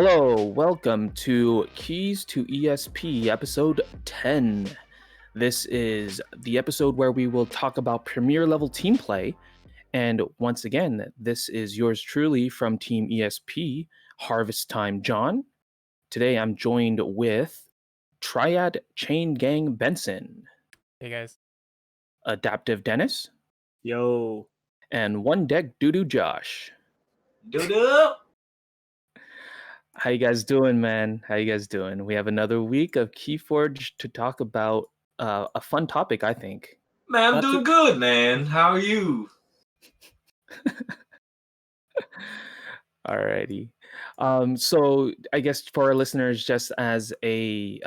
Hello, welcome to Keys to ESP, episode 10. This is the episode where we will talk about premier level team play. And once again, this is yours truly from Team ESP, Harvest Time John. Today I'm joined with Triad Chain Gang Benson, Hey guys. Adaptive Dennis, Yo. and One Deck Doodoo Josh. Doo-doo! How you guys doing, man? How you guys doing? We have another week of Keyforge to talk about a fun topic, I think. Man, I'm doing good, man. How are you? Alrighty. So I guess for our listeners, just as a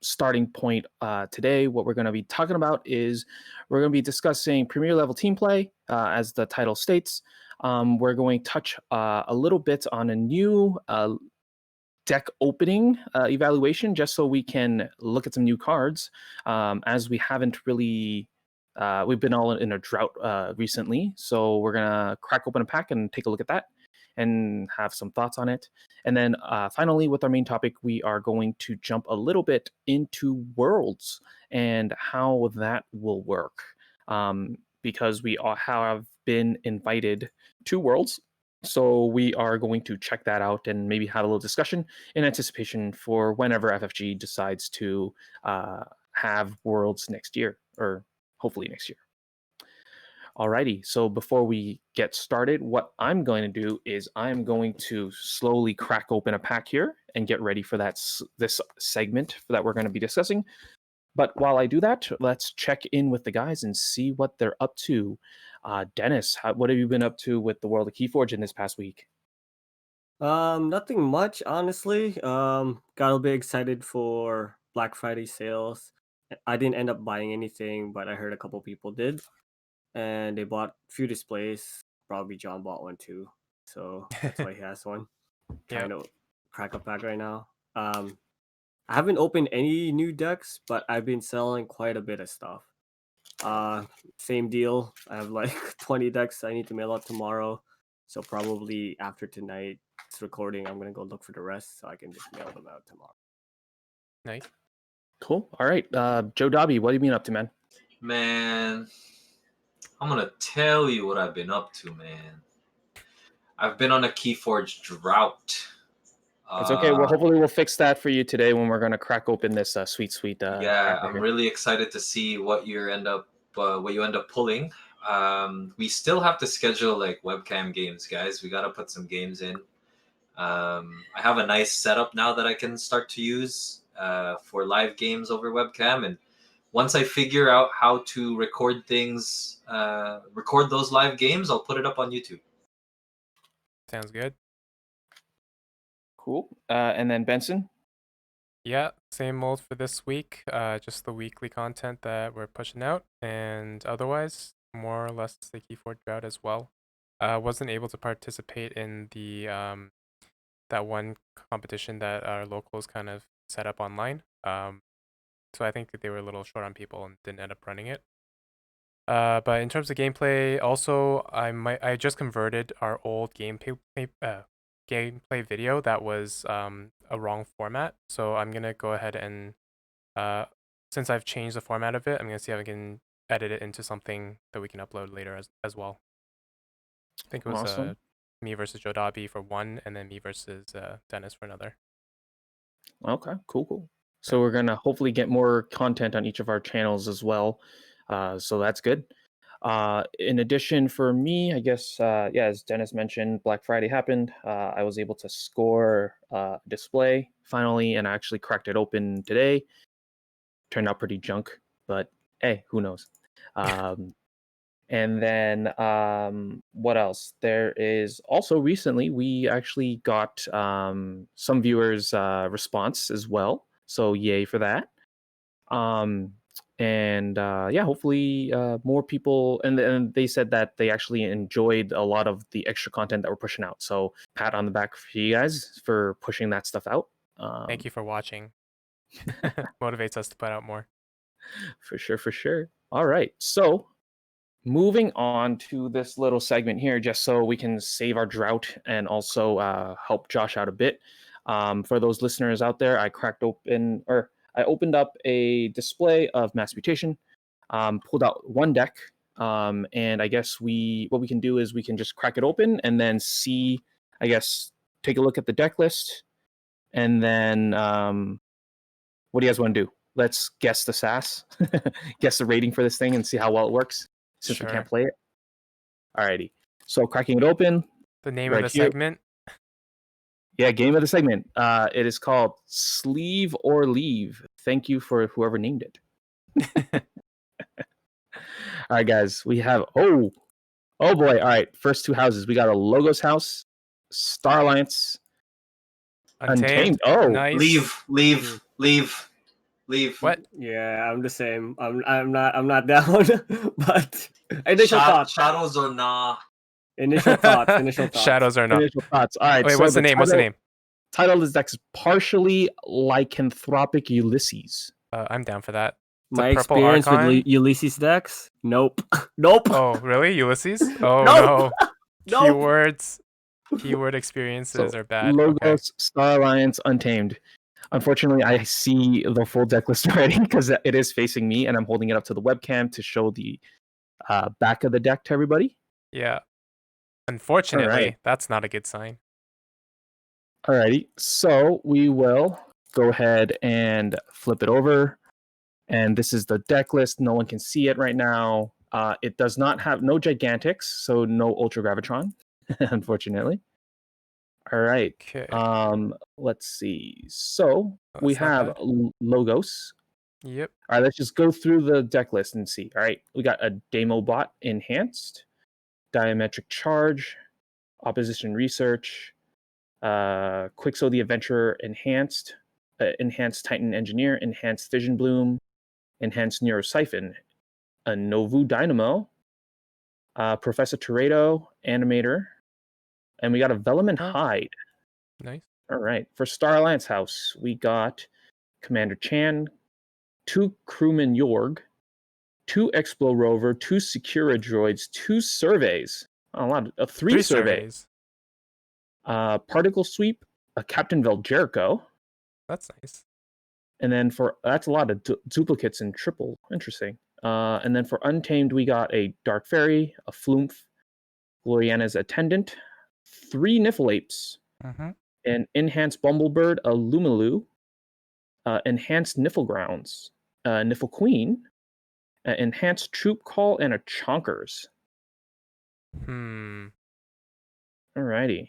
starting point today, what we're going to be talking about is we're going to be discussing premier level team play, as the title states. We're going to touch a little bit on a new deck opening evaluation, just so we can look at some new cards, as we haven't really we've been all in a drought recently. So we're gonna crack open a pack and take a look at that and have some thoughts on it. And then finally, with our main topic, we are going to jump a little bit into worlds and how that will work, because we all have been invited to worlds. So we are going to check that out and maybe have a little discussion in anticipation for whenever FFG decides to have Worlds next year, or hopefully next year. Alrighty, so before we get started, what I'm going to do is I'm going to slowly crack open a pack here and get ready for this segment that we're going to be discussing. But while I do that, let's check in with the guys and see what they're up to. Dennis, what have you been up to with the world of Keyforge in this past week? Nothing much, honestly. Got a bit excited for Black Friday sales. I didn't end up buying anything, but I heard a couple people did. And they bought a few displays. Probably John bought one too. So that's why he has one. Trying to crack a pack right now. I haven't opened any new decks, but I've been selling quite a bit of stuff. Same deal. I have like 20 decks I need to mail out tomorrow. So probably after tonight's recording, I'm gonna go look for the rest so I can just mail them out tomorrow. Nice. Cool. All right. Joe Dobby, what have you been up to, man? Man, I'm gonna tell you what I've been up to, man. I've been on a Keyforge drought. It's okay. Well, hopefully we'll fix that for you today when we're gonna crack open this sweet. Yeah, I'm really excited to see what you end up pulling. We still have to schedule like webcam games, guys. We gotta put some games in. I have a nice setup now that I can start to use for live games over webcam, and once I figure out how to record things, record those live games, I'll put it up on YouTube. Sounds good. Cool. And then Benson? Yeah, same mold for this week. Just the weekly content that we're pushing out, and otherwise, more or less the Keyforge drought as well. Wasn't able to participate in the that one competition that our locals kind of set up online. So I think that they were a little short on people and didn't end up running it. But in terms of gameplay, also I just converted our old gameplay video that was a wrong format. So I'm gonna go ahead and since I've changed the format of it, I'm gonna see if I can edit it into something that we can upload later as well. I think it was Awesome. me versus Joe Dobby for one, and then me versus Dennis for another. Okay, cool. So we're gonna hopefully get more content on each of our channels as well. So that's good. In addition, for me, I guess, as Dennis mentioned, Black Friday happened. I was able to score a display finally, and I actually cracked it open today. Turned out pretty junk, but hey, who knows? And then what else? There is also recently we actually got some viewers' response as well. So yay for that. And hopefully more people, and they said that they actually enjoyed a lot of the extra content that we're pushing out. So pat on the back for you guys for pushing that stuff out. Thank you for watching. Motivates us to put out more. For sure. All right. So moving on to this little segment here, just so we can save our drought and also help Josh out a bit. For those listeners out there, I opened up a display of Mass Mutation, pulled out one deck, and I guess what we can do is we can just crack it open and then see, I guess, take a look at the deck list, and then what do you guys want to do? Let's guess the SAS, guess the rating for this thing, and see how well it works since we Sure. can't play it. Alrighty. So cracking it open. The name Right of the here. segment? Yeah, game of the segment. It is called Sleeve or Leave. Thank you for whoever named it. All right, guys. We have oh boy. All right, first two houses. We got a Logos house, Star Alliance, Untamed. Oh, Nice. Leave. What? Yeah, I'm the same. I'm not down. But initial thoughts. Shadows or nah? Initial thoughts. Shadows are not. initial thoughts. All right. Wait, so what's the name? What's the name? Title of this deck is Partially Lycanthropic Ulysses. I'm down for that. My purple experience Archon? with Ulysses decks? Nope. Nope. Oh, really? Ulysses? Oh, Nope. no. Nope. Keyword experiences are bad. Logos, Okay. Star Alliance, Untamed. Unfortunately, I see the full deck list already because it is facing me, and I'm holding it up to the webcam to show the back of the deck to everybody. Yeah. Unfortunately, Alright. that's not a good sign. Alrighty, so we will go ahead and flip it over. And this is the deck list. No one can see it right now. It does not have no Gigantics, so no Ultra Gravitron, unfortunately. All right. Okay. Let's see. So we that's not have bad. Logos. Yep. All right, let's just go through the deck list and see. All right, we got a Demo Bot Enhanced, Diametric Charge, Opposition Research, Quixo the Adventurer Enhanced, Enhanced Titan Engineer, Enhanced Fission Bloom, Enhanced Neurosiphon, a Novu Dynamo, Professor Toreto, Animator, and we got a Velaman Oh. Hide. Nice. All right, for Star Alliance House, we got Commander Chan, 2 Crewman Yorg, 2 Explo Rover, 2 Secura Droids, 2 Surveys, a lot of 3 surveys. Particle Sweep, a Captain Veljerico, That's nice. and then that's a lot of duplicates and triple. Interesting. And then for Untamed, we got a Dark Fairy, a Flumph, Gloriana's Attendant, 3 Niffleapes, Mm-hmm. an Enhanced Bumblebird, a Lumilu, Enhanced Nifflegrounds, Niffle Queen, Enhanced Troop Call, and a Chonkers. Alrighty.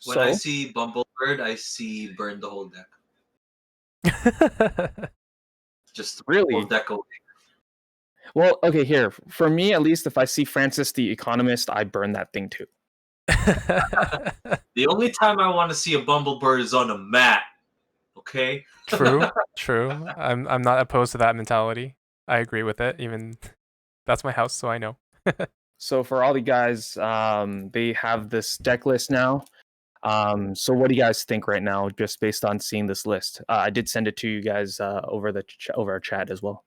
When I see Bumblebird, I see burn the whole deck. Just Really? whole deck away. Well, okay, here. For me, at least, if I see Francis the Economist, I burn that thing too. The only time I want to see a Bumblebird is on a mat. Okay? True. I'm not opposed to that mentality. I agree with it. Even that's my house, so I know. So for all the guys, they have this deck list now. So what do you guys think right now, just based on seeing this list? I did send it to you guys over our chat as well,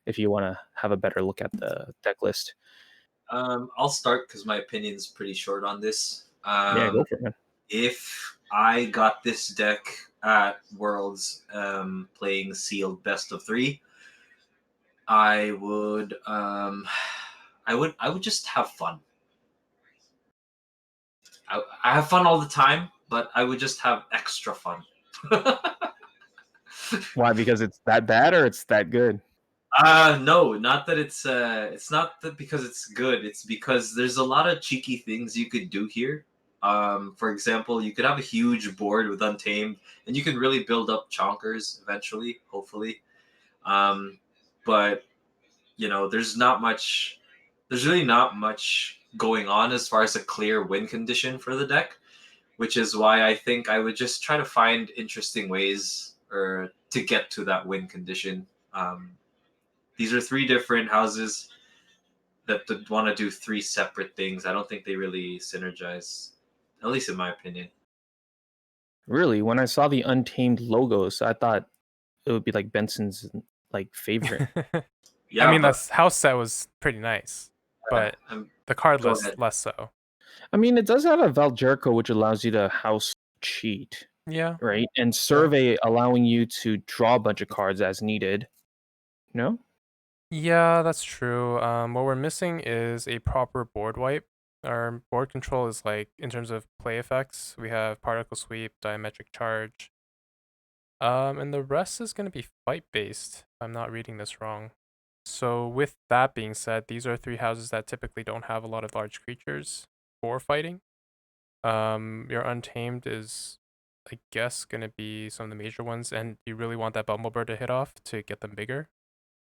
if you want to have a better look at the deck list. I'll start because my opinion's pretty short on this. Yeah, go for it, man. If I got this deck at Worlds playing sealed best of 3, I would just have fun. I have fun all the time, but I would just have extra fun. Why? Because it's that bad or it's that good? No, not that it's not that because it's good. It's because there's a lot of cheeky things you could do here. For example, you could have a huge board with Untamed, and you can really build up chonkers eventually, hopefully. But there's really not much going on as far as a clear win condition for the deck, which is why I think I would just try to find interesting ways to get to that win condition. These are 3 different houses that want to do 3 separate things. I don't think they really synergize, at least in my opinion. Really, when I saw the Untamed logos, I thought it would be like Benson's favorite. Yeah, I mean, but the house set was pretty nice, but the card go list ahead. less so. I mean, it does have a Val Jericho, which allows you to house cheat, Yeah. right? And survey allowing you to draw a bunch of cards as needed. No? Yeah, that's true. What we're missing is a proper board wipe. Our board control is like, in terms of play effects, we have particle sweep, diametric charge. And the rest is going to be fight based. I'm not reading this wrong. So with that being said, these are 3 houses that typically don't have a lot of large creatures for fighting. Your Untamed is, I guess, going to be some of the major ones, and you really want that Bumblebird to hit off to get them bigger.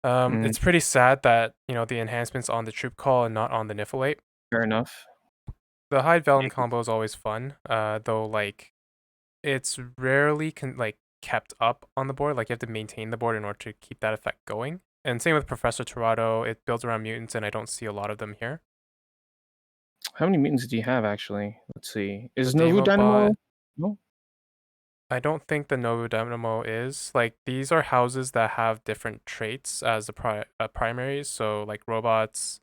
It's pretty sad that, the enhancements on the Troop Call and not on the Niflate. Fair enough. The Hide Vellum combo is always fun, though, like, it's rarely kept up on the board. Like, you have to maintain the board in order to keep that effect going. And same with Professor Torado, it builds around mutants, and I don't see a lot of them here. How many mutants do you have, actually? Let's see. Is The Novu Demo Dynamo? bot. No? I don't think the Novu Dynamo is. Like, these are houses that have different traits as the primaries. So, like, robots,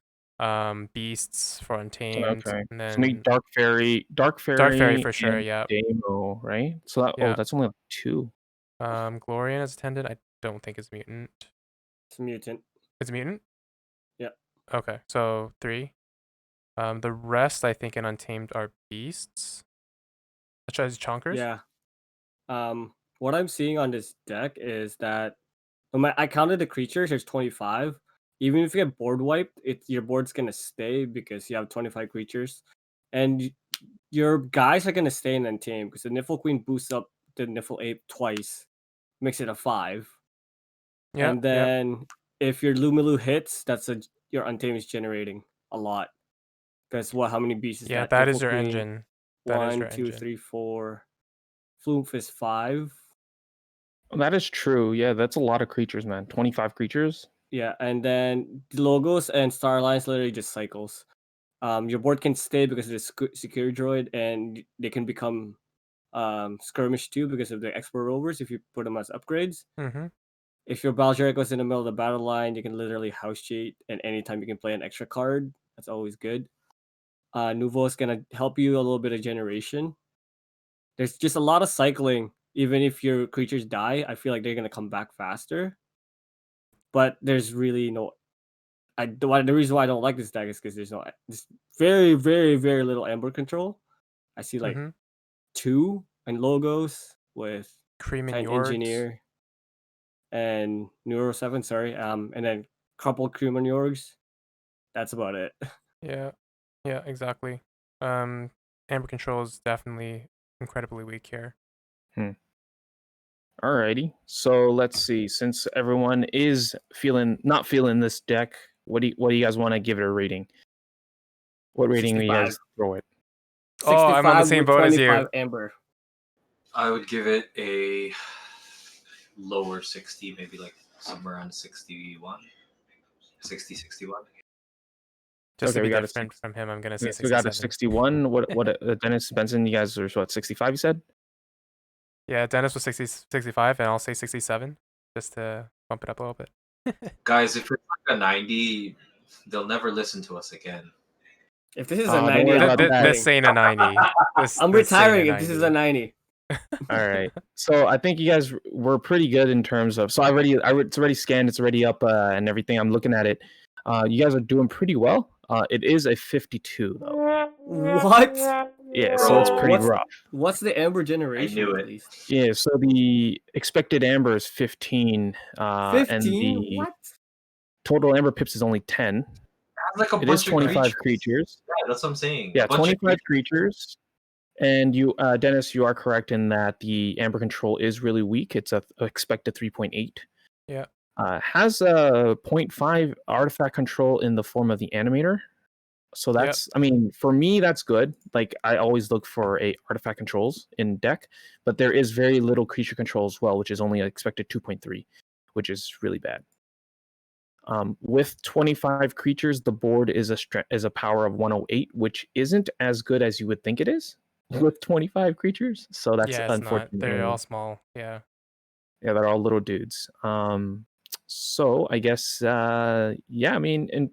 beasts for Untamed, Okay. and So maybe then Dark Fairy, Dark Fairy for sure, and yeah. Demo, right? So that Yeah. that's only like 2. Glorian as attendant, I don't think is mutant. It's a mutant. It's mutant? Yeah. Okay, so 3. The rest, I think, in Untamed are beasts, such as Chonkers. Yeah. What I'm seeing on this deck is that I counted the creatures. There's 25. Even if you get board wiped, your board's gonna stay because you have 25 creatures, and your guys are gonna stay in Untamed because the Niffle Queen boosts up the Niffle Ape twice, makes it a 5. Yeah, And then if your Lumilu hits, your Untamed is generating a lot. Because how many beasts is yeah, that? that Niffle is your Queen, engine. That is 1, your 2, engine. 3, 4. Floof is 5. That is true. Yeah, that's a lot of creatures, man. 25 creatures. Yeah, and then the logos and star lines literally just cycles. Your board can stay because of the secure droid, and they can become skirmish too because of the Expert Rovers if you put them as upgrades. Mm-hmm. If your Baljarek goes in the middle of the battle line, you can literally house cheat, and anytime you can play an extra card, that's always good. Nuvo is gonna help you a little bit of generation. There's just a lot of cycling. Even if your creatures die, I feel like they're gonna come back faster. But there's really no. The reason why I don't like this deck is because there's very, very, very little Ember control. I see like 2 and logos with Cream and Titan Yords. Engineer and Neuro 7, sorry. And then couple Cream and Yorgs. That's about it. Yeah, exactly. Amber control is definitely incredibly weak here. Alrighty. So let's see. Since everyone is not feeling this deck, what do you guys want to give it a rating? What rating do you guys throw it? Oh, I'm on the 65 same with boat as 25 you. Ember. I would give it a lower 60, maybe like somewhere around 61. 60, 61. Just to Okay, be we got a different from him, I'm gonna say We got 67. a 61. What Dennis Benson, you guys are what, 65 you said? Yeah, Dennis was 65, and I'll say 67, just to bump it up a little bit. Guys, if it's like a 90, they'll never listen to us again. If this is don't a 90, worry I'm about that. retiring. This ain't a 90. I'm retiring if this is a 90. All right. So I think you guys were pretty good in terms of. So it's already scanned. It's already up and everything. I'm looking at it. You guys are doing pretty well. It is a 52 though. What? Yeah, so it's pretty rough. What's the Ember generation I knew at it. least? Yeah, so the expected amber is 15. 15? And the What? total amber pips is only 10. Like It is 25 creatures. Yeah, that's what I'm saying. Yeah, 25 creatures. And you, Dennis, you are correct in that the amber control is really weak. It's a expected 3.8. Yeah. Has a 0.5 artifact control in the form of the animator. So that's, I mean, for me, that's good. Like, I always look for artifact controls in deck, but there is very little creature control as well, which is only expected 2.3, which is really bad. With 25 creatures, the board is a power of 108, which isn't as good as you would think it is with 25 creatures. So that's yeah, it's unfortunate. not. They're all small. Yeah. Yeah, they're all little dudes. So I guess yeah, I mean, and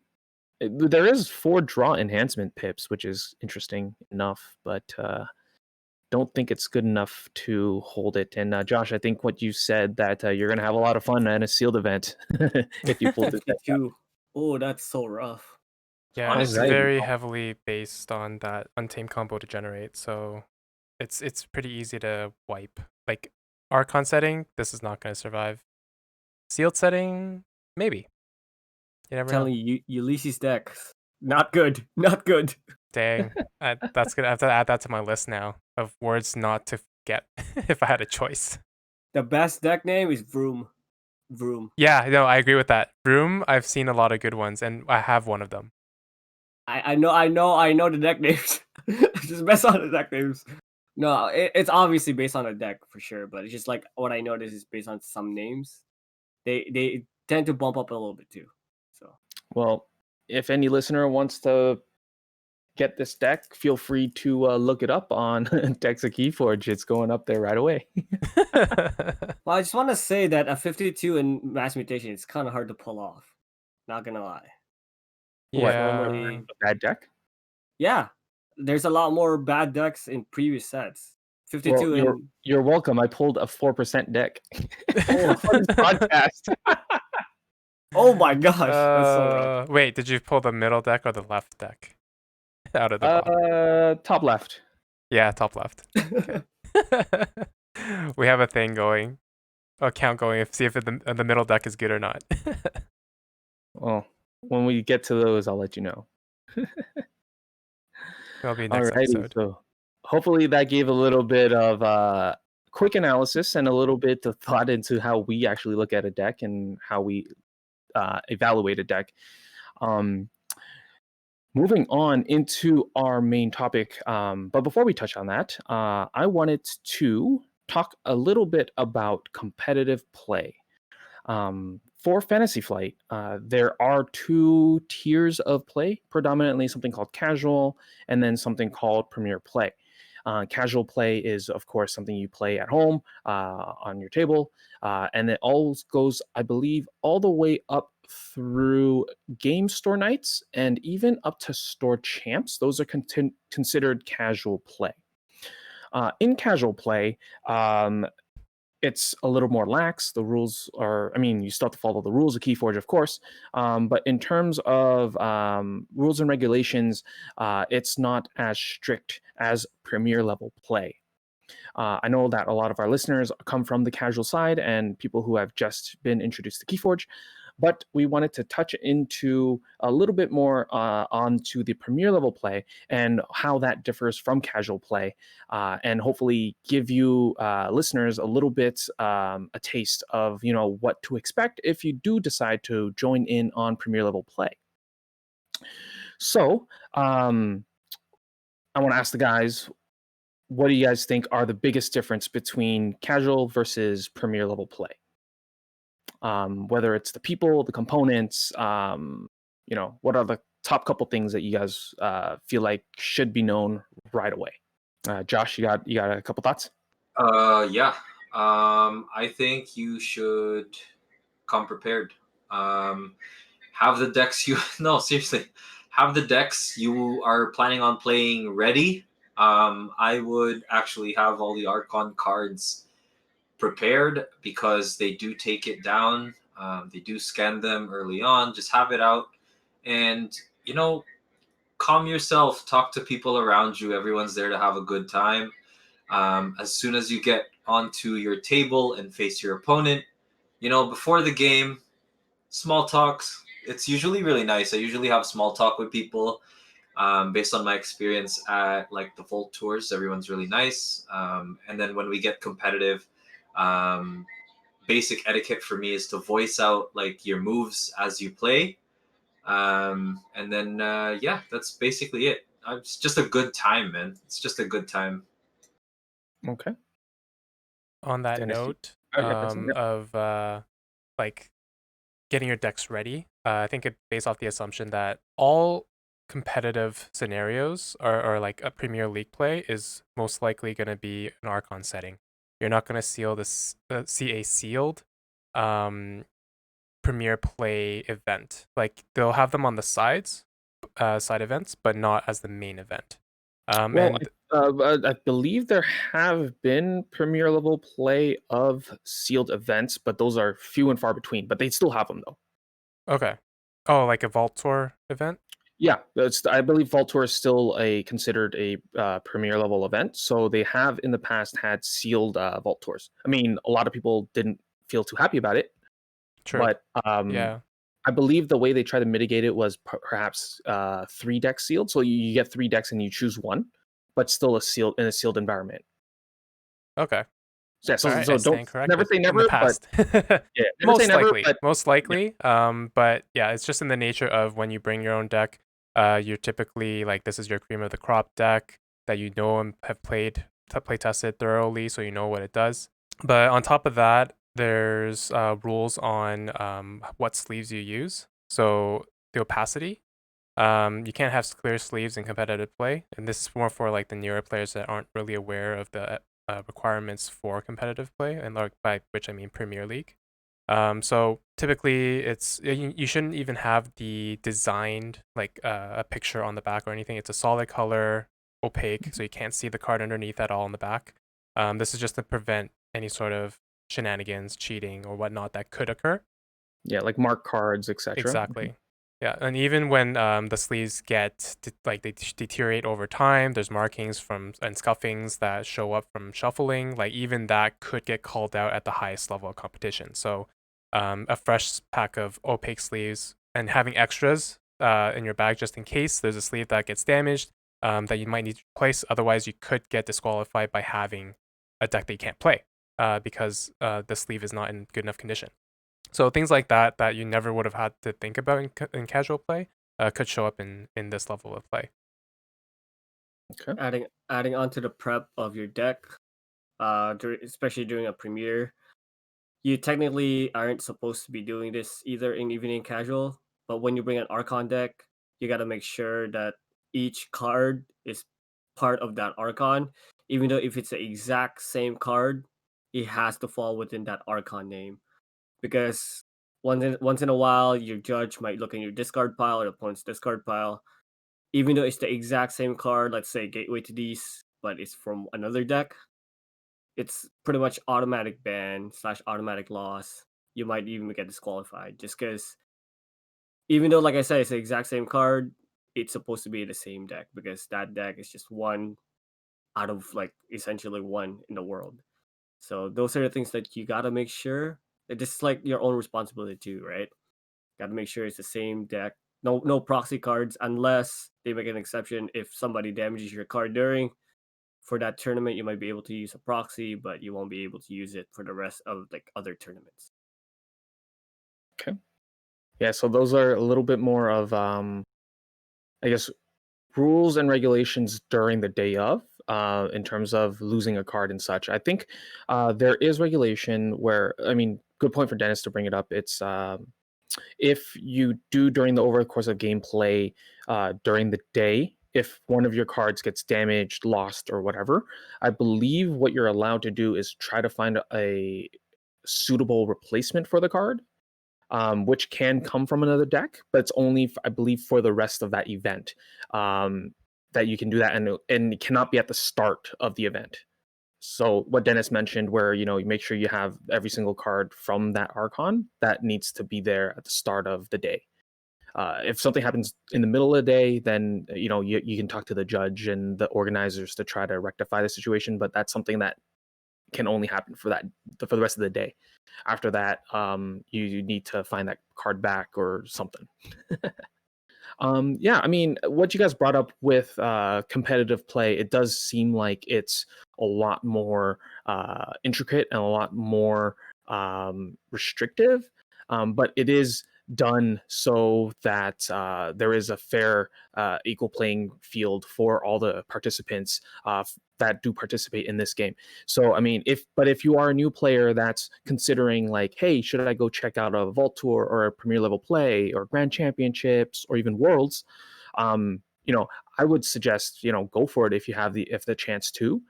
there is 4 draw enhancement pips, which is interesting enough, but don't think it's good enough to hold it. And Josh, I think what you said that you're gonna have a lot of fun at a sealed event if you pull this deck out. 52. Oh, that's so rough. Yeah, How's it's Honestly, that even very possible? heavily based on that untamed combo to generate, so it's pretty easy to wipe. Like Archon setting, this is not going to survive. Sealed setting, maybe. You never know. Telling you, Ulysses decks. Not good. Not good. Dang, that's gonna I have to add that to my list now of words not to get if I had a choice. The best deck name is Vroom. Vroom. Yeah, no, I agree with that. Room, I've seen a lot of good ones, and I have one of them. I know the deck names. Just mess on the deck names. No, it's obviously based on a deck for sure, but it's just like what I noticed is based on some names. They tend to bump up a little bit too. So Well, if any listener wants to get this deck, feel free to look it up on Decks of Keyforge. It's going up there right away. well, I just want to say that a 52 in mass mutation is kind of hard to pull off. Not gonna lie. What? Yeah. Normally, A bad deck? yeah, there's a lot more bad decks in previous sets. Well, 52 in you're welcome. I pulled a 4% deck oh for this podcast. oh my gosh, that's so rough. Wait, did you pull the middle deck or the left deck out of the box? Top left. Yeah, top left. Okay. We have a thing going, a count going. See if the middle deck is good or not. Well, when we get to those, I'll let you know. That'll be next Alrighty, episode. so hopefully that gave a little bit of quick analysis and a little bit of thought into how we actually look at a deck and how we evaluate a deck. Um, Moving on into our main topic, but before we touch on that, I wanted to talk a little bit about competitive play. For Fantasy Flight, there are 2 tiers of play, predominantly something called casual and then something called premier play. Casual play is, of course, something you play at home on your table, and it all goes, I believe, all the way up through game store nights and even up to store champs. Those are considered casual play. In casual play, it's a little more lax. The rules are, I mean, you still have to follow the rules of Keyforge, of course. But in terms of rules and regulations, it's not as strict as premier level play. I know that a lot of our listeners come from the casual side and people who have just been introduced to Keyforge, but we wanted to touch into a little bit more onto the premier level play and how that differs from casual play, and hopefully give you listeners a little bit a taste of what to expect if you do decide to join in on premier level play. So I want to ask the guys, what do you guys think are the biggest difference between casual versus premier level play? Whether it's the people, the components, what are the top couple things that you guys feel like should be known right away? Josh, you got a couple thoughts? Yeah. I think you should come prepared. Have the decks you no, seriously. Have the decks you are planning on playing ready. I would actually have all the Archon cards prepared because they do take it down. They do scan them early on. Just have it out and, calm yourself. Talk to people around you. Everyone's there to have a good time. As soon as you get onto your table and face your opponent, before the game, small talks. It's usually really nice. I usually have small talk with people. Based on my experience at like the Volt tours, everyone's really nice. And then when we get competitive, um, basic etiquette for me is to voice out like your moves as you play. And then yeah, that's basically it. It's just a good time, man. It's just a good time. Okay. On that Dennis, note, yeah, Preston, yeah. of like getting your decks ready, I think it based off the assumption that all competitive scenarios or like a Premier League play is most likely going to be an Archon setting. You're not going to see a sealed Premier Play event. Like they'll have them on the sides, side events, but not as the main event. Well, And I believe there have been premier level play of sealed events, but those are few and far between. But they still have them though. okay, oh, like a Vault Tour event. Yeah, I believe Vault Tour is still considered a premier level event. So they have in the past had sealed Vault Tours. I mean, a lot of people didn't feel too happy about it, True. but Yeah. I believe the way they try to mitigate it was perhaps 3 decks sealed. So you get 3 decks and you choose one, but still a sealed environment. Okay. So, yeah, All so right. so I don't stand never corrected say in the never, but past. yeah, never say never, but Most yeah, likely. But yeah, it's just in the nature of when you bring your own deck. You're typically like this is your cream of the crop deck that you know and have play tested thoroughly, so you know what it does. But on top of that, there's rules on what sleeves you use. So the opacity. You can't have clear sleeves in competitive play, and this is more for like the newer players that aren't really aware of the requirements for competitive play, and like by which I mean Premier League. So typically, you shouldn't even have the designed like a picture on the back or anything. It's a solid color, opaque, so you can't see the card underneath at all on the back. This is just to prevent any sort of shenanigans, cheating, or whatnot that could occur. yeah, like mark cards, etc. Exactly. Yeah, and even when the sleeves like they deteriorate over time, there's markings from and scuffings that show up from shuffling. Like even that could get called out at the highest level of competition. So, a fresh pack of opaque sleeves and having extras in your bag just in case there's a sleeve that gets damaged that you might need to replace. Otherwise, you could get disqualified by having a deck that you can't play because the sleeve is not in good enough condition. So things like that that you never would have had to think about in casual play could show up in this level of play. Okay. Adding onto the prep of your deck, especially during a premiere, you technically aren't supposed to be doing this either in evening casual. But when you bring an Archon deck, you got to make sure that each card is part of that Archon, even though if it's the exact same card, it has to fall within that Archon name. Because once in a while, your judge might look in your discard pile or the opponent's discard pile, even though it's the exact same card, let's say Gateway to These, but it's from another deck, it's pretty much automatic ban / automatic loss. You might even get disqualified just because, even though, like I said, it's the exact same card, it's supposed to be the same deck because that deck is just one out of like essentially one in the world. So those are the things that you gotta make sure. It's like your own responsibility too, right? Gotta make sure it's the same deck. No proxy cards unless they make an exception if somebody damages your card during. For that tournament, you might be able to use a proxy, but you won't be able to use it for the rest of like other tournaments. Okay. Yeah, so those are a little bit more of I guess rules and regulations during the day of in terms of losing a card and such. I think there is regulation where, I mean, good point for Dennis to bring it up. It's if you do during the over the course of gameplay during the day, if one of your cards gets damaged, lost, or whatever, I believe what you're allowed to do is try to find a suitable replacement for the card, which can come from another deck, but it's only, I believe, for the rest of that event that you can do that, and it cannot be at the start of the event. So what Dennis mentioned, where you make sure you have every single card from that Archon, that needs to be there at the start of the day. If something happens in the middle of the day, then you can talk to the judge and the organizers to try to rectify the situation. But that's something that can only happen for the rest of the day. After that, you need to find that card back or something. Yeah, I mean, what you guys brought up with competitive play, it does seem like it's a lot more intricate and a lot more restrictive, but it is done so that there is a fair, equal playing field for all the participants that do participate in this game. So, I mean, if you are a new player that's considering like, hey, should I go check out a Vault Tour or a Premier Level Play or Grand Championships or even Worlds, um, you know, I would suggest go for it if you have the chance to,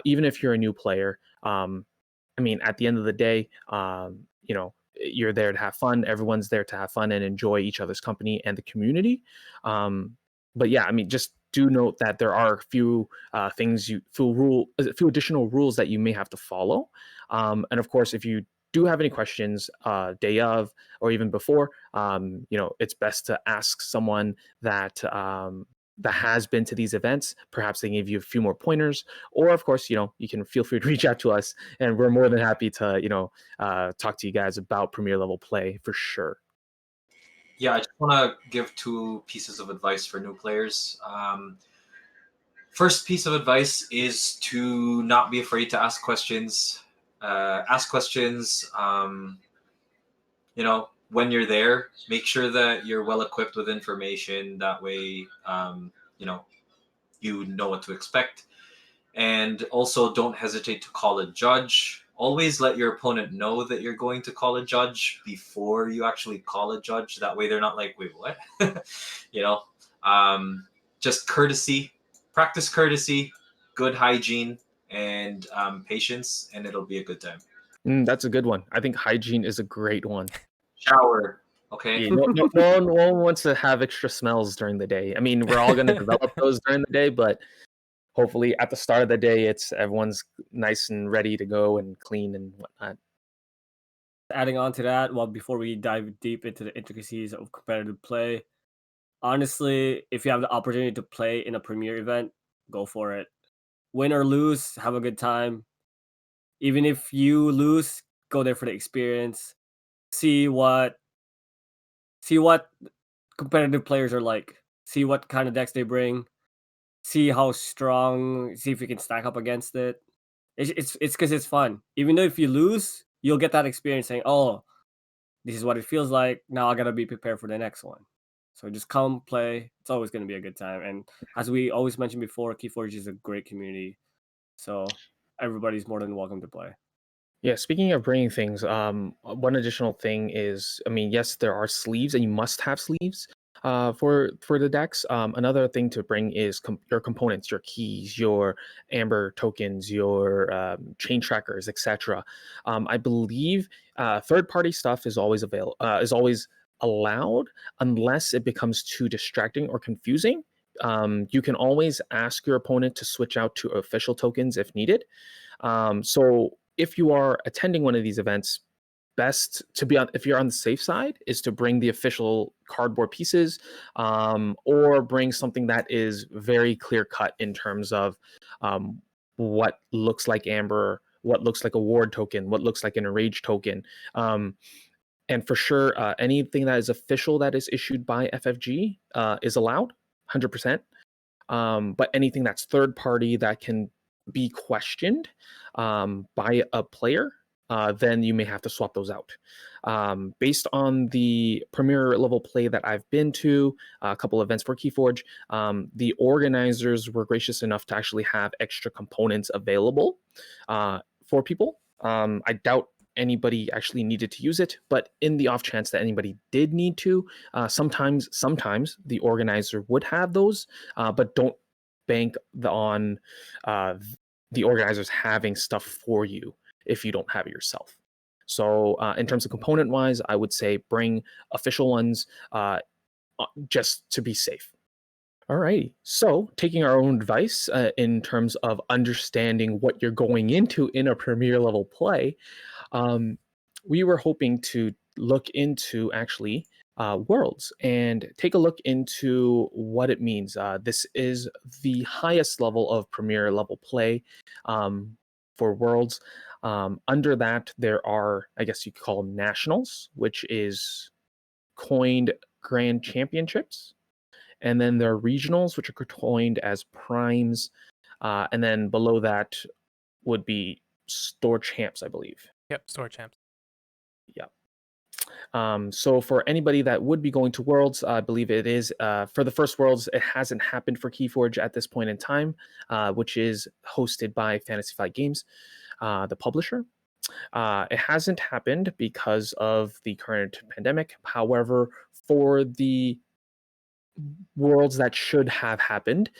even if you're a new player. I mean, at the end of the day, you're there to have fun. Everyone's there to have fun and enjoy each other's company and the community. But yeah, I mean, just do note that there are a few few additional rules that you may have to follow. And of course, if you do have any questions day of or even before, it's best to ask someone that has been to these events. Perhaps they give you a few more pointers, or of course, you can feel free to reach out to us, and we're more than happy to talk to you guys about premier level play for sure. Yeah, I just want to give 2 pieces of advice for new players. First piece of advice is to not be afraid to ask questions. Ask questions. When you're there, make sure that you're well equipped with information. That way, you know what to expect. And also, don't hesitate to call a judge. Always let your opponent know that you're going to call a judge before you actually call a judge. That way, they're not like, "Wait, what?" you know. Just courtesy. Practice courtesy, good hygiene, and patience, and it'll be a good time. That's a good one. I think hygiene is a great one. Shower, okay? Yeah, no one wants to have extra smells during the day. I mean, we're all going to develop those during the day, but hopefully at the start of the day, everyone's nice and ready to go and clean and whatnot. Adding on to that, well, before we dive deep into the intricacies of competitive play, honestly, if you have the opportunity to play in a premier event, go for it. Win or lose, have a good time. Even if you lose, go there for the experience. See what competitive players are like. See what kind of decks they bring. See how strong. See if you can stack up against it. It's because it's fun. Even though if you lose, you'll get that experience saying, "Oh, this is what it feels like. Now I gotta be prepared for the next one." So just come play. It's always gonna be a good time. And as we always mentioned before, Keyforge is a great community. So everybody's more than welcome to play. Yeah, speaking of bringing things, one additional thing is, I mean, yes, there are sleeves, and you must have sleeves for the decks. Another thing to bring is your components, your keys, your amber tokens, your chain trackers, etc. I believe third-party stuff is always allowed unless it becomes too distracting or confusing. You can always ask your opponent to switch out to official tokens if needed. So if you are attending one of these events, best to be on, if you're on the safe side, is to bring the official cardboard pieces, or bring something that is very clear cut in terms of what looks like amber, what looks like a ward token, what looks like an enrage token. And for sure, anything that is official that is issued by FFG is allowed 100%. But anything that's third party that can be questioned by a player, then you may have to swap those out. Based on the premier level play that I've been to, a couple events for Keyforge, the organizers were gracious enough to actually have extra components available for people. I doubt anybody actually needed to use it, but in the off chance that anybody did need to, sometimes the organizer would have those, but don't bank on the organizers having stuff for you if you don't have it yourself. So in terms of component wise, I would say bring official ones just to be safe. All right. So, taking our own advice in terms of understanding what you're going into in a premier level play, we were hoping to look into actually worlds and take a look into what it means. This is the highest level of premier level play for worlds. Under that, there are, I guess you could call them nationals, which is coined grand championships. And then there are regionals, which are coined as primes. And then below that would be store champs, I believe. Yep, store champs. Yeah. So for anybody that would be going to Worlds, I believe it is for the first Worlds. It hasn't happened for Keyforge at this point in time, which is hosted by Fantasy Flight Games, the publisher. It hasn't happened because of the current pandemic. However, for the Worlds that should have happened,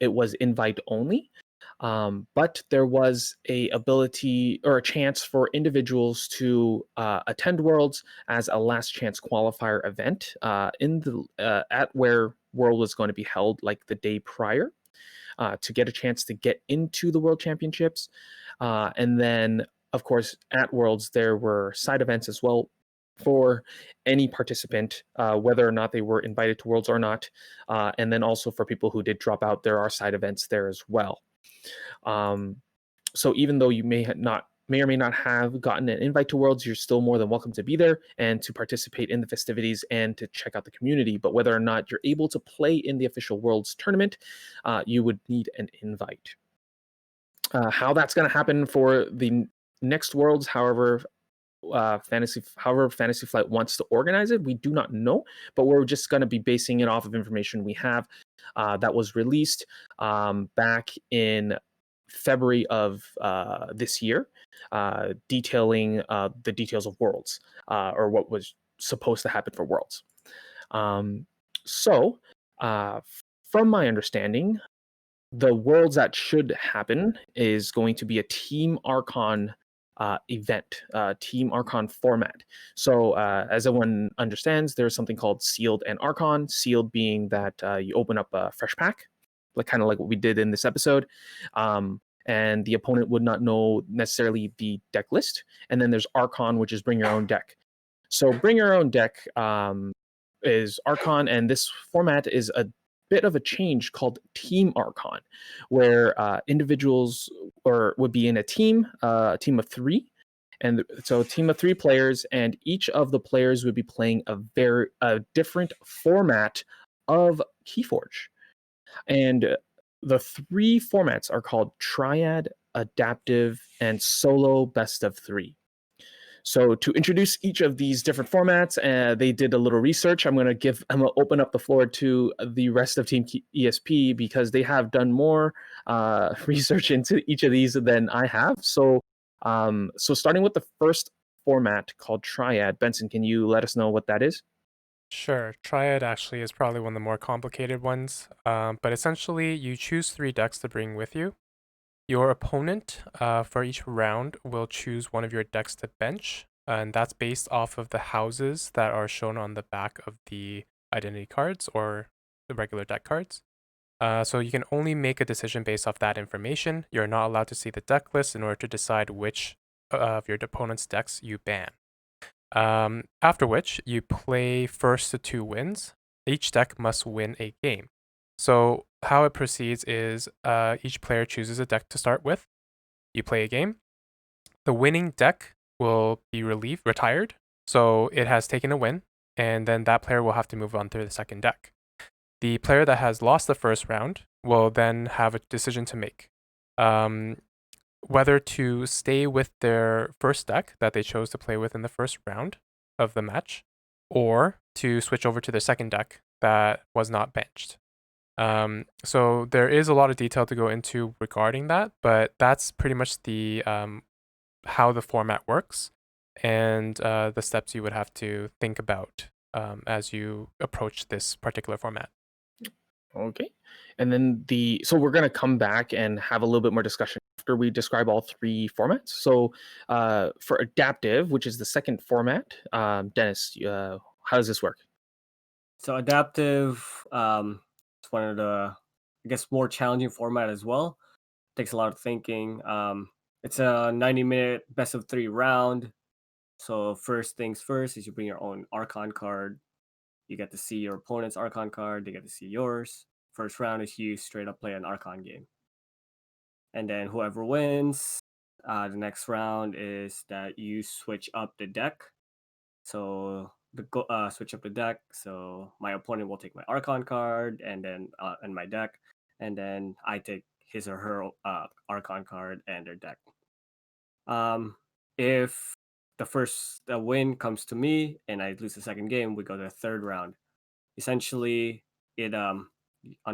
it was invite only. But there was a ability or a chance for individuals to attend Worlds as a last chance qualifier event in the at where World was going to be held like the day prior to get a chance to get into the World Championships. And then, of course, at Worlds, there were side events as well for any participant, whether or not they were invited to Worlds or not. And then also for people who did drop out, there are side events there as well. So even though you may or may not have gotten an invite to Worlds, you're still more than welcome to be there and to participate in the festivities and to check out the community. But whether or not you're able to play in the official Worlds tournament, you would need an invite. How that's going to happen for the next Worlds, however Fantasy Flight wants to organize it, we do not know, but we're just going to be basing it off of information we have that was released back in February of this year, detailing the details of Worlds or what was supposed to happen for Worlds. So, from my understanding, the Worlds that should happen is going to be a Team Archon event, Team Archon format. So, as everyone understands, there's something called Sealed and Archon. Sealed being that you open up a fresh pack, like kind of like what we did in this episode, and the opponent would not know necessarily the deck list. And then there's Archon, which is bring your own deck. So, bring your own deck is Archon, and this format is a bit of a change called Team Archon, where individuals would be in a team of three, and so a team of three players, and each of the players would be playing a different format of Keyforge, and the three formats are called Triad, Adaptive, and Solo Best of Three. So to introduce each of these different formats, they did a little research. I'm going to open up the floor to the rest of Team ESP because they have done more research into each of these than I have. So starting with the first format called Triad, Benson, can you let us know what that is? Sure. Triad actually is probably one of the more complicated ones, but essentially you choose 3 decks to bring with you. Your opponent, for each round, will choose one of your decks to bench, and that's based off of the houses that are shown on the back of the identity cards or the regular deck cards. So you can only make a decision based off that information. You're not allowed to see the deck list in order to decide which of your opponent's decks you ban. After which, you play first to 2 wins. Each deck must win a game. So how it proceeds is each player chooses a deck to start with. You play a game. The winning deck will be retired. So it has taken a win, and then that player will have to move on to the second deck. The player that has lost the first round will then have a decision to make. Whether to stay with their first deck that they chose to play with in the first round of the match, or to switch over to their second deck that was not benched. So there is a lot of detail to go into regarding that, but that's pretty much the how the format works and the steps you would have to think about as you approach this particular format. Okay. And then so we're going to come back and have a little bit more discussion after we describe all 3 formats. So for adaptive, which is the second format, Dennis, how does this work? So adaptive, it's one of the, I guess, more challenging format as well. Takes a lot of thinking. It's a 90-minute best of 3 round. So first things first is you bring your own Archon card. You get to see your opponent's Archon card. They get to see yours. First round is you straight up play an Archon game. And then whoever wins, the next round is that you switch up the deck. So switch up the deck. So my opponent will take my Archon card and then and my deck, and then I take his or her Archon card and their deck. If the first win comes to me and I lose the second game, we go to the third round. Essentially, it on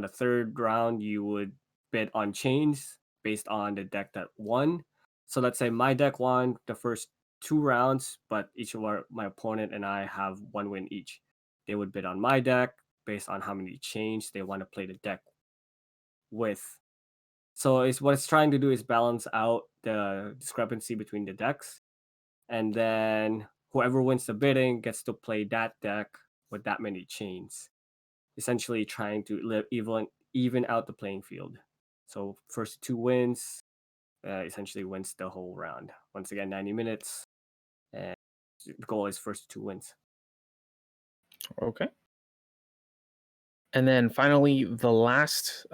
the third round you would bid on chains based on the deck that won. So let's say my deck won the first 2 rounds, but each of my opponent and I have 1 win each. They would bid on my deck based on how many chains they want to play the deck with. So it's what it's trying to do is balance out the discrepancy between the decks, and then whoever wins the bidding gets to play that deck with that many chains, essentially trying to even out the playing field. So first two wins essentially wins the whole round. Once again, 90 minutes, and the goal is first two wins. Okay. And then finally, the last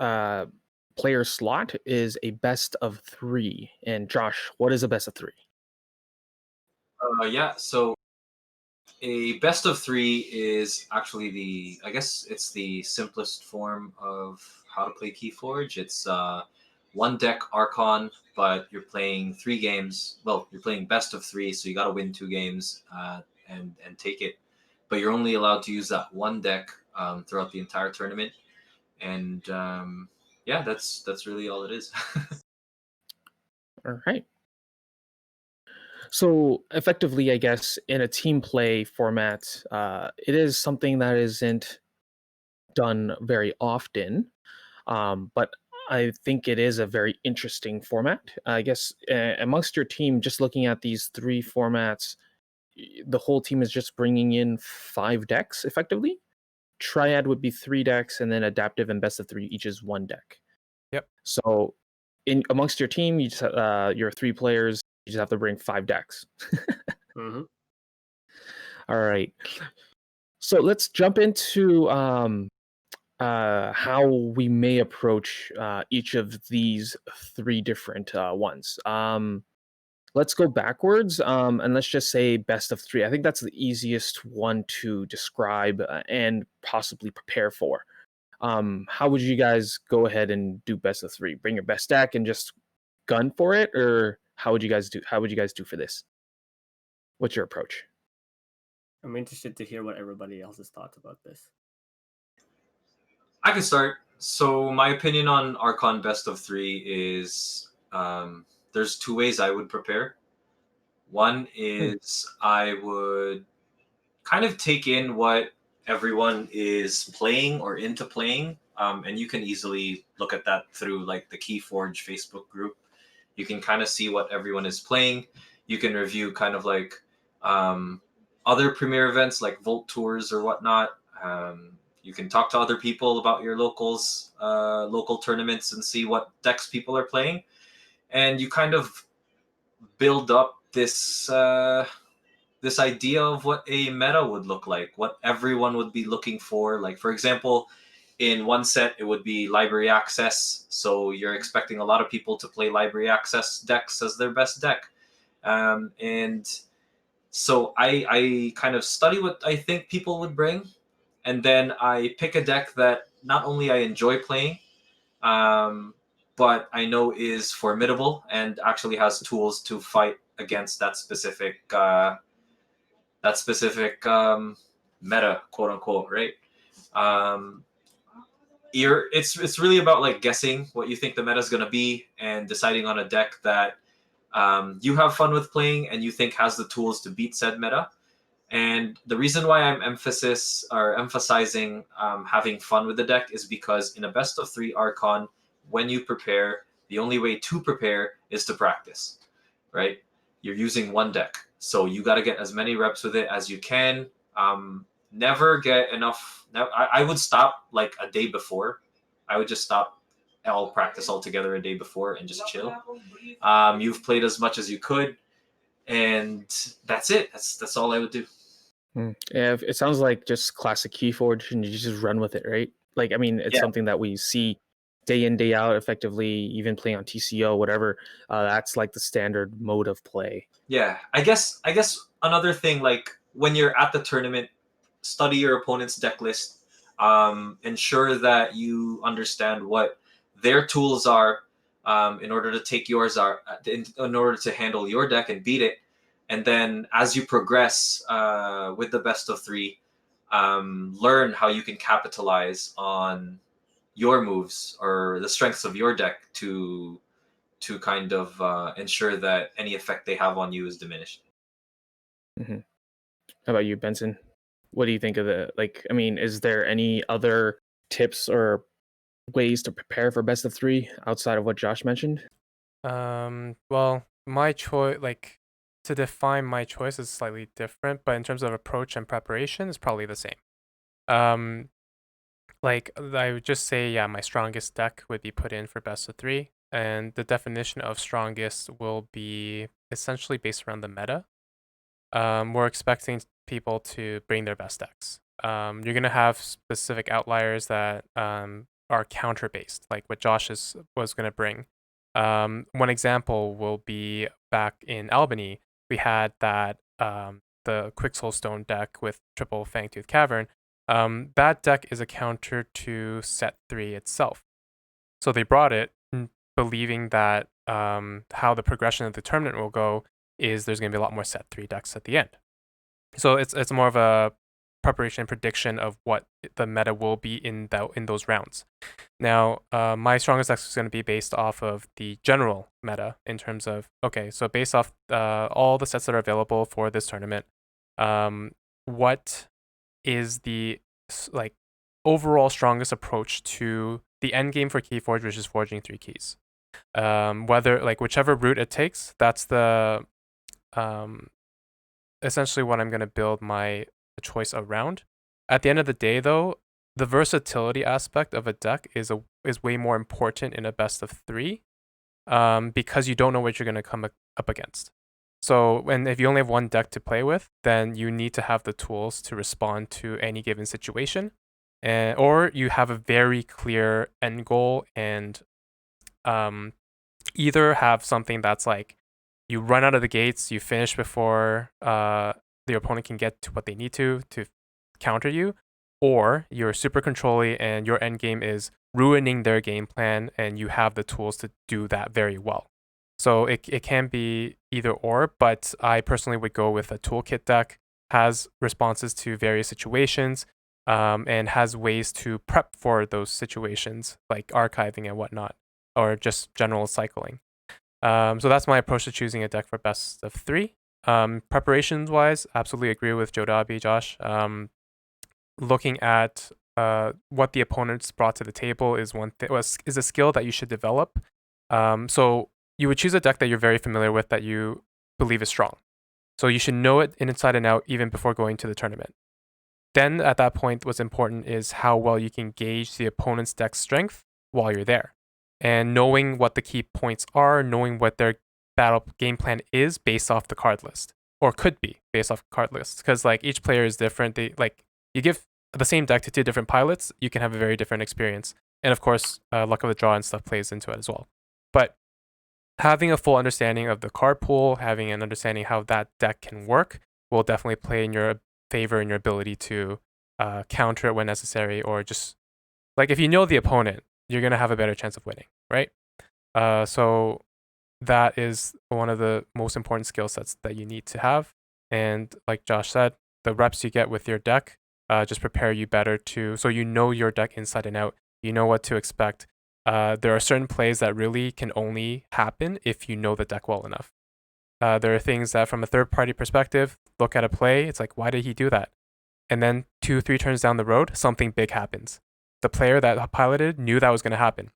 player slot is a best of 3. And Josh, what is a best of 3? Yeah, so a best of 3 is actually I guess it's the simplest form of how to play Keyforge. It's one deck Archon, but you're playing 3 games. Well, you're playing best of 3, so you got to win 2 games and take it. But you're only allowed to use that one deck throughout the entire tournament. And yeah, that's really all it is. All right. So effectively, I guess in a team play format, it is something that isn't done very often, but I think it is a very interesting format. I guess amongst your team, just looking at these 3 formats, the whole team is just bringing in 5 decks effectively. Triad would be 3 decks, and then adaptive and best of 3 each is 1 deck. Yep. So in amongst your team, you just your 3 players, you just have to bring 5 decks. Mm-hmm. All right. So let's jump into how we may approach each of these 3 different ones. Let's go backwards, and let's just say best of 3. I think that's the easiest one to describe and possibly prepare for. How would you guys go ahead and do best of 3? Bring your best deck and just gun for it, or how would you guys do? How would you guys do for this? What's your approach? I'm interested to hear what everybody else's thoughts about this. I can start. So my opinion on Archon best of 3 is there's 2 ways I would prepare. One is I would kind of take in what everyone is playing or into playing, and you can easily look at that through like the Keyforge Facebook group. You can kind of see what everyone is playing. You can review kind of like other premier events like Volt Tours or whatnot. You can talk to other people about your local tournaments and see what decks people are playing, and you kind of build up this idea of what a meta would look like, what everyone would be looking for. Like for example, in one set it would be library access, so you're expecting a lot of people to play library access decks as their best deck, and so I kind of study what I think people would bring, and then I pick a deck that not only I enjoy playing, um, but I know is formidable and actually has tools to fight against that specific meta, quote unquote, right? Um, it's really about like guessing what you think the meta is going to be and deciding on a deck that you have fun with playing and you think has the tools to beat said meta. And the reason why I'm emphasizing having fun with the deck is because in a best of 3 Archon, when you prepare, the only way to prepare is to practice, right? You're using one deck, so you got to get as many reps with it as you can. Never get enough. I would stop like a day before. I would just stop all practice altogether a day before and just chill. You've played as much as you could, and that's it. That's all I would do. Yeah, it sounds like just classic Keyforge, and you just run with it, right? Like, I mean, it's Yeah. something that we see day in, day out, effectively, even playing on TCO, whatever. That's like the standard mode of play. Yeah, I guess another thing, like when you're at the tournament, study your opponent's deck list. Ensure that you understand what their tools are in order to take yours are in order to handle your deck and beat it. And then as you progress with the best of 3, learn how you can capitalize on your moves or the strengths of your deck to kind of ensure that any effect they have on you is diminished. Mm-hmm. How about you, Benson? What do you think of the, like, I mean, is there any other tips or ways to prepare for best of three outside of what Josh mentioned? Well, my choice, like to define my choice is slightly different, but in terms of approach and preparation, it's probably the same. Um, like I would just say, yeah, my strongest deck would be put in for best of three, and the definition of strongest will be essentially based around the meta. We're expecting people to bring their best decks. You're gonna have specific outliers that are counter based, like what was gonna bring. One example will be back in Albany, we had that the Quicksoul Stone deck with triple Fangtooth Cavern. That deck is a counter to set 3 itself. So they brought it believing that how the progression of the tournament will go is there's going to be a lot more set 3 decks at the end. So it's more of a preparation and prediction of what the meta will be in those rounds. Now, my strongest deck is going to be based off of the general meta in terms of, okay, so based off all the sets that are available for this tournament, what is the like overall strongest approach to the end game for Keyforge, which is forging 3 keys. Whether like whichever route it takes, that's the essentially what I'm going to build my choice around. At the end of the day, though, the versatility aspect of a deck is way more important in a best of 3, because you don't know what you're going to come up against. So, if you only have one deck to play with, then you need to have the tools to respond to any given situation, or you have a very clear end goal and either have something that's like you run out of the gates, you finish before the opponent can get to what they need to counter you, or you're super controlly and your end game is ruining their game plan and you have the tools to do that very well. So it can be either or, but I personally would go with a toolkit deck, has responses to various situations, and has ways to prep for those situations, like archiving and whatnot, or just general cycling. So that's my approach to choosing a deck for best of 3. Preparations wise, absolutely agree with Jodabi, Josh. Looking at what the opponents brought to the table is is a skill that you should develop. So you would choose a deck that you're very familiar with, that you believe is strong. So you should know it inside and out even before going to the tournament. Then at that point, what's important is how well you can gauge the opponent's deck strength while you're there. And knowing what the key points are, knowing what their battle game plan is based off the card list, or could be based off card lists. Because like each player is different. They like you give the same deck to 2 different pilots, you can have a very different experience. And of course, luck of the draw and stuff plays into it as well. But having a full understanding of the card pool, having an understanding how that deck can work, will definitely play in your favor in your ability to counter it when necessary, or just like if you know the opponent, you're gonna have a better chance of winning, right? So that is one of the most important skill sets that you need to have. And like Josh said, the reps you get with your deck just prepare you better so you know your deck inside and out. You know what to expect. There are certain plays that really can only happen if you know the deck well enough. There are things that from a third-party perspective, look at a play, it's like, why did he do that? And then 2-3 turns down the road, something big happens. The player that piloted knew that was going to happen.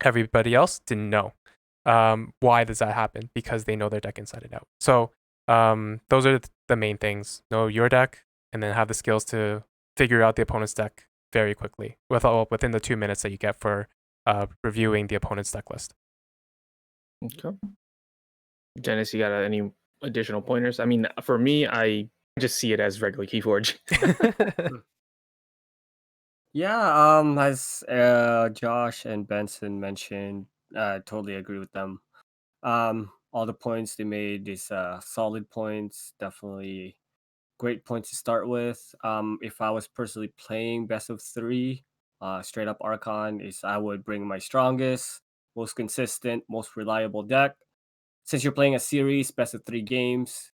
Everybody else didn't know. Why does that happen? Because they know their deck inside and out. So those are the main things. Know your deck, and then have the skills to figure out the opponent's deck very quickly within the 2 minutes that you get for reviewing the opponent's deck list. Okay. Dennis, you got any additional pointers? I mean, for me, I just see it as regular Keyforge. Yeah, as Josh and Benson mentioned, I totally agree with them. All the points they made is solid points, definitely great points to start with. If I was personally playing best of 3, straight up Archon, is I would bring my strongest, most consistent, most reliable deck. Since you're playing a series, best of 3 games,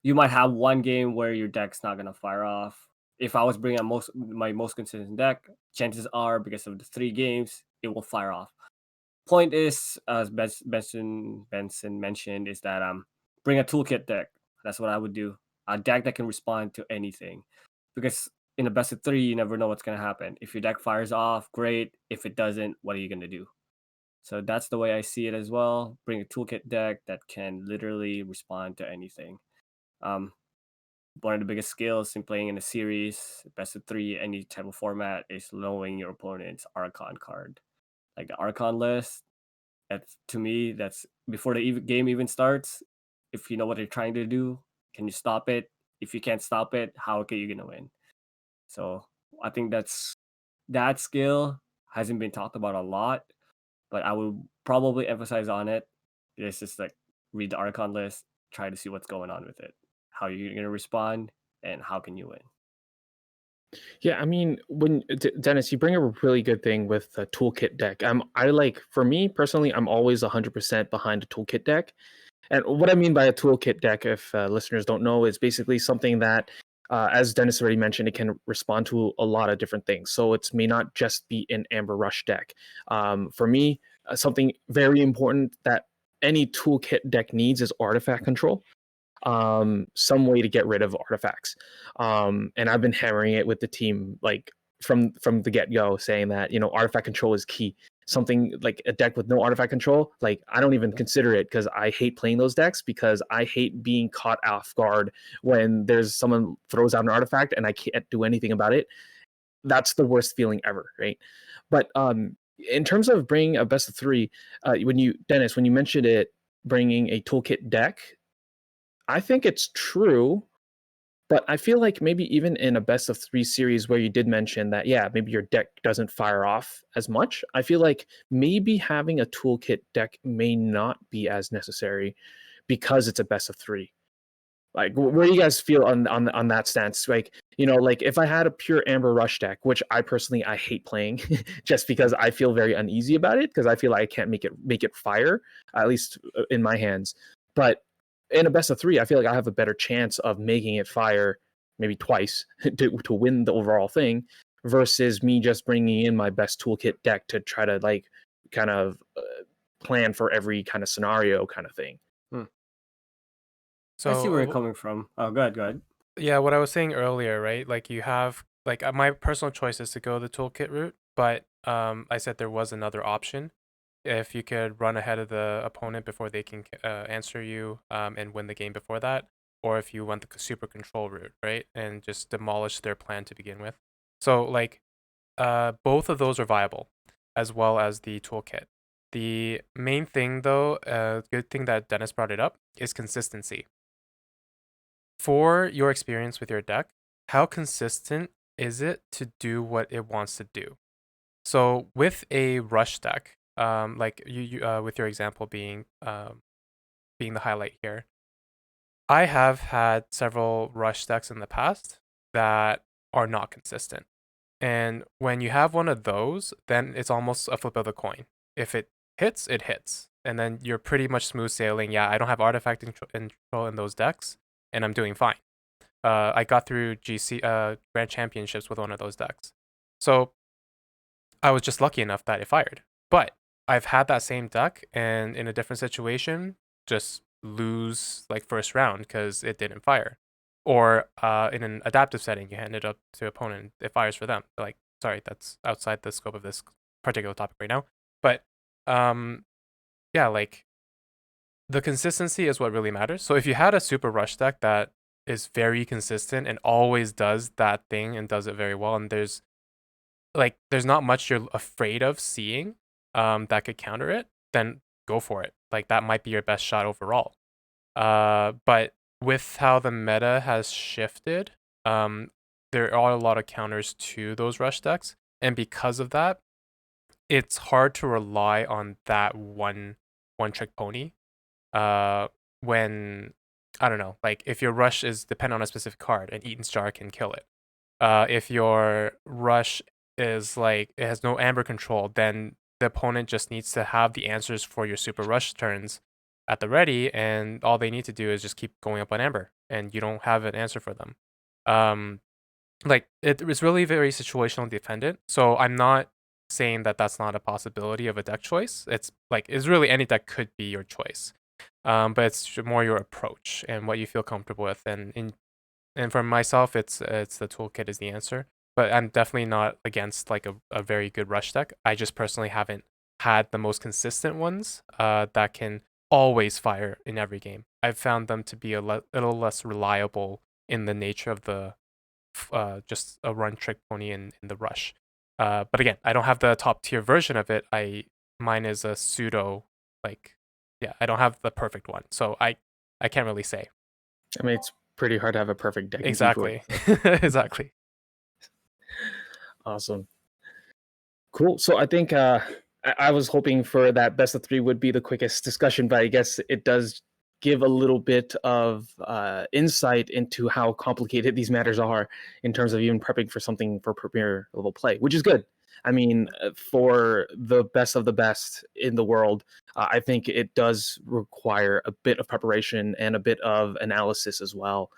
you might have one game where your deck's not gonna fire off. If I was bringing my most consistent deck, chances are because of the 3 games, it will fire off. Point is, as Benson mentioned, is that bring a toolkit deck. That's what I would do. A deck that can respond to anything, because in a best of 3, you never know what's gonna happen. If your deck fires off, great. If it doesn't, what are you gonna do? So that's the way I see it as well. Bring a toolkit deck that can literally respond to anything. Um, One of the biggest skills in playing in a series, best of 3, any type of format, is knowing your opponent's Archon card. Like the Archon list, that's to me, that's before the game even starts. If you know what they're trying to do, can you stop it? If you can't stop it, how are you gonna win? So I think that skill hasn't been talked about a lot, but I would probably emphasize on it. It's just like read the Archon list, try to see what's going on with it, how you're gonna respond, and how can you win. Yeah, I mean, when Dennis, you bring up a really good thing with the toolkit deck. I like, for me personally, I'm always 100% behind a toolkit deck. And what I mean by a toolkit deck, if listeners don't know, is basically something that, as Dennis already mentioned, it can respond to a lot of different things. So it may not just be an Amber Rush deck. For me, something very important that any toolkit deck needs is artifact control, some way to get rid of artifacts. And I've been hammering it with the team, like from the get-go, saying that, artifact control is key. Something like a deck with no artifact control, like I don't even consider it, because I hate playing those decks, because I hate being caught off guard when there's someone throws out an artifact and I can't do anything about it. That's the worst feeling ever, right? But in terms of bringing a best of 3, Dennis, when you mentioned it, bringing a toolkit deck, I think it's true, but I feel like maybe even in a best of 3 series where you did mention that, yeah, maybe your deck doesn't fire off as much, I feel like maybe having a toolkit deck may not be as necessary because it's a best of 3. Like, where do you guys feel on that stance? Like, like if I had a pure Amber Rush deck, which I personally I hate playing, just because I feel very uneasy about it, because I feel like I can't make it fire, at least in my hands. But in a best of 3, I feel like I have a better chance of making it fire maybe twice to win the overall thing, versus me just bringing in my best toolkit deck to try to like kind of plan for every kind of scenario kind of thing. I see where you're So coming from. Oh, go ahead, go ahead. yeah, what I was saying earlier, right? Like you have like my personal choice is to go the toolkit route, but I said there was another option. If you could run ahead of the opponent before they can answer you and win the game before that, or if you went the super control route, right, and just demolish their plan to begin with. So like both of those are viable, as well as the toolkit. The main thing, though, good thing that Dennis brought it up, is consistency. For your experience with your deck, how consistent is it to do what it wants to do? So with a rush deck, like with your example being the highlight here, I have had several rush decks in the past that are not consistent. And when you have one of those, then it's almost a flip of the coin. If it hits, it hits. And then you're pretty much smooth sailing. Yeah, I don't have artifact control in those decks, and I'm doing fine. I got through GC Grand Championships with one of those decks. So I was just lucky enough that it fired. But I've had that same deck, and in a different situation, just lose like first round because it didn't fire. Or in an adaptive setting, you hand it up to opponent, it fires for them. They're like, sorry, that's outside the scope of this particular topic right now. But yeah, like the consistency is what really matters. So if you had a super rush deck that is very consistent and always does that thing and does it very well, and there's not much you're afraid of seeing that could counter it, then go for it. Like that might be your best shot overall. But with how the meta has shifted, there are a lot of counters to those rush decks, and because of that, it's hard to rely on that one trick pony. When I don't know, like if your rush is dependent on a specific card and Eaton's Jar can kill it. If your rush is like it has no amber control, then the opponent just needs to have the answers for your super rush turns at the ready, and all they need to do is just keep going up on amber, and you don't have an answer for them. Like it's really very situational dependent. So I'm not saying that that's not a possibility of a deck choice. It's really any deck could be your choice. But it's more your approach and what you feel comfortable with, and And for myself, it's the toolkit is the answer. But I'm definitely not against like a very good rush deck. I just personally haven't had the most consistent ones that can always fire in every game. I've found them to be a little less reliable in the nature of the just a run trick pony in the rush. But again, I don't have the top tier version of it. Mine is a pseudo like yeah, I don't have the perfect one. So I can't really say. I mean, it's pretty hard to have a perfect deck in Keyforge. Exactly. Exactly. Awesome. Cool. So I think I was hoping for that best of 3 would be the quickest discussion, but I guess it does give a little bit of insight into how complicated these matters are in terms of even prepping for something for premier level play, which is good. I mean, for the best of the best in the world, I think it does require a bit of preparation and a bit of analysis as well.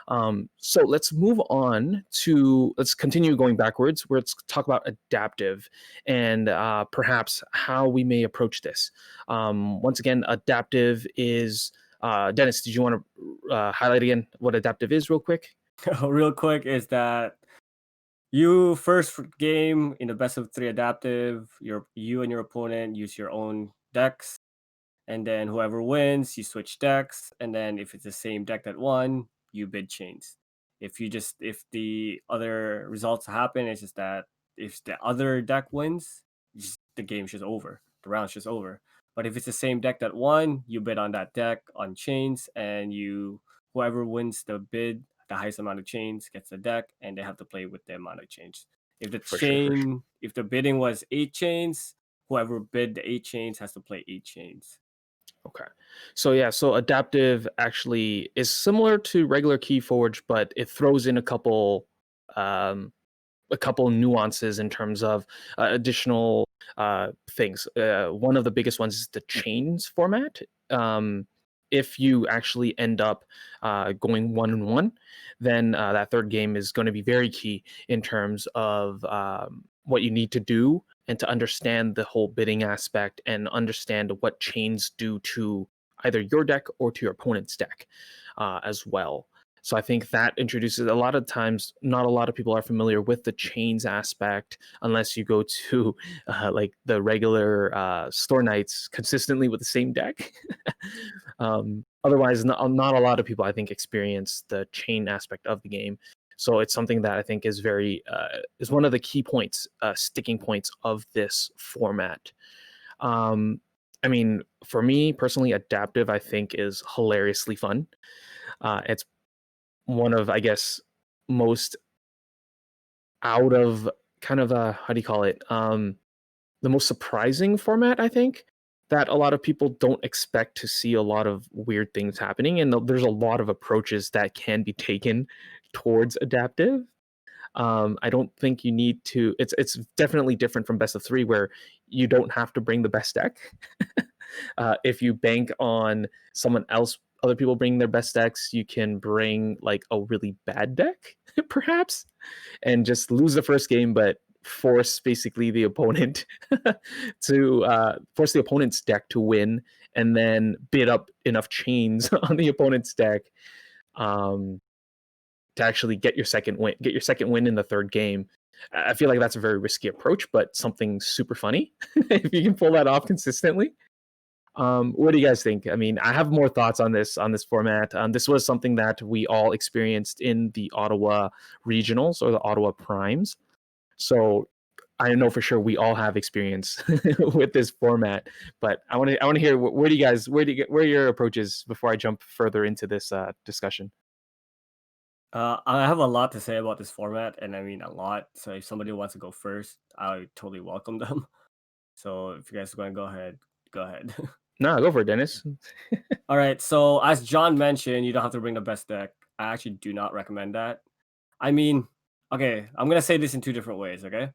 So let's move on to, let's continue going backwards. Let's talk about adaptive and perhaps how we may approach this. Once again, adaptive is, Dennis, did you want to highlight again what adaptive is real quick? Real quick is that you first game in the best of 3 adaptive, you and your opponent use your own decks, and then whoever wins, you switch decks, and then if it's the same deck that won, you bid chains. If the other results happen, it's just that if the other deck wins, the game's just over. The round's just over. But if it's the same deck that won, you bid on that deck on chains, and whoever wins the bid, the highest amount of chains gets the deck, and they have to play with the amount of chains. If the For sure. if the bidding was 8 chains, whoever bid the 8 chains has to play 8 chains. Okay. So yeah, so adaptive actually is similar to regular Keyforge, but it throws in um, a couple nuances in terms of additional things. One of the biggest ones is the chains format. If you actually end up going 1-1, then that third game is going to be very key in terms of what you need to do and to understand the whole bidding aspect and understand what chains do to either your deck or to your opponent's deck as well. So I think that introduces, a lot of times, not a lot of people are familiar with the chains aspect unless you go to like the regular store nights consistently with the same deck. Otherwise, not a lot of people, I think, experience the chain aspect of the game. So it's something that I think is is one of the key points, sticking points of this format. I mean, for me personally, adaptive I think is hilariously fun. It's one of, I guess, most out of kind of a, how do you call it? The most surprising format, I think, that a lot of people don't expect to see a lot of weird things happening. And there's a lot of approaches that can be taken towards adaptive. I don't think you need to, it's definitely different from best of 3 where you don't have to bring the best deck. If you bank on someone else, other people bringing their best decks, you can bring like a really bad deck, perhaps, and just lose the first game, but force basically the opponent to force the opponent's deck to win, and then bid up enough chains on the opponent's deck um, to actually get your second win in the third game. I feel like that's a very risky approach, but something super funny if you can pull that off consistently. What do you guys think? I mean, I have more thoughts on this format. This was something that we all experienced in the Ottawa regionals or the Ottawa primes. So I know for sure we all have experience with this format. But I want to hear where are your approaches before I jump further into this discussion. I have a lot to say about this format, and I mean a lot. So if somebody wants to go first, I totally welcome them. So if you guys are going to go ahead, go ahead. No, go for it, Dennis. All right. So as John mentioned, you don't have to bring the best deck. I actually do not recommend that. I mean, okay, I'm gonna say this in 2 different ways. Okay,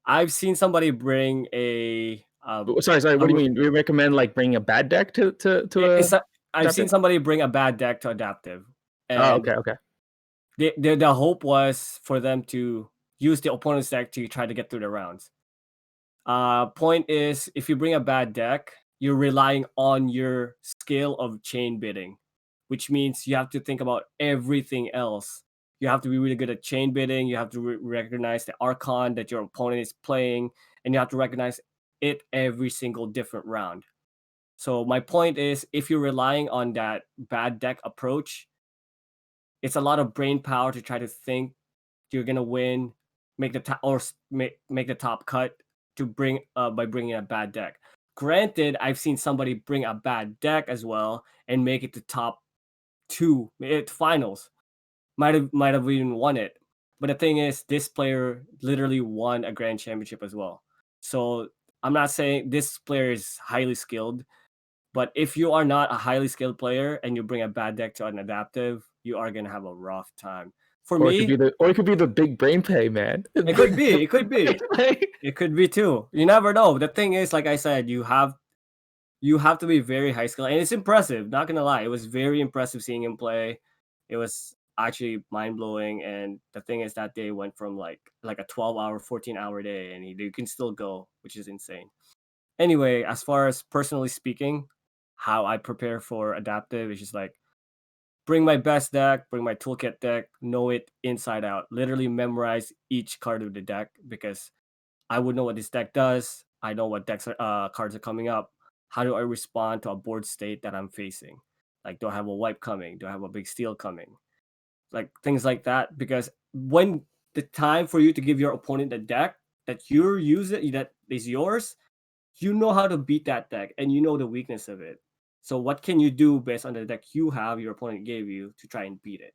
I've seen somebody bring Sorry. a What do you mean? We recommend like bringing a bad deck to it's a a, I've seen adaptive? somebody bring a bad deck to adaptive, Oh, and okay. the hope was for them to use the opponent's deck to try to get through the rounds. Point is, if you bring a bad deck, you're relying on your skill of chain bidding. which means you have to think about everything else. You have to be really good at chain bidding. You have to recognize the archon that your opponent is playing, and you have to recognize it every single different round. So my point is, if you're relying on that bad deck approach, it's a lot of brain power to try to think you're gonna win, make the top or make the top cut to bring by bringing a bad deck. Granted, I've seen somebody bring a bad deck as well and make it to top two, it finals. Might have even won it. But the thing is, this player literally won a grand championship as well. So I'm not saying this player is highly skilled, but if you are not a highly skilled player and you bring a bad deck to an adaptive, you are gonna have a rough time. For Or it could me, be the big brain play, man. it could be. It could be. It could be too. You never know. The thing is, like I said, you have to be very high skill, and it's impressive. Not gonna lie, it was very impressive seeing him play. It was actually mind blowing. And the thing is, that day went from like a 12-hour, 14-hour day, and you can still go, which is insane. Anyway, as far as personally speaking, how I prepare for adaptive is just like bring my best deck, bring my toolkit deck, know it inside out, literally memorize each card of the deck because I would know what this deck does. I know what cards are coming up. How do I respond to a board state that I'm facing? Like, do I have a wipe coming? Do I have a big steal coming? Like things like that. Because when the time for you to give your opponent a deck that you're using that is yours, you know how to beat that deck and you know the weakness of it. So what can you do based on the deck you have, your opponent gave you, to try and beat it?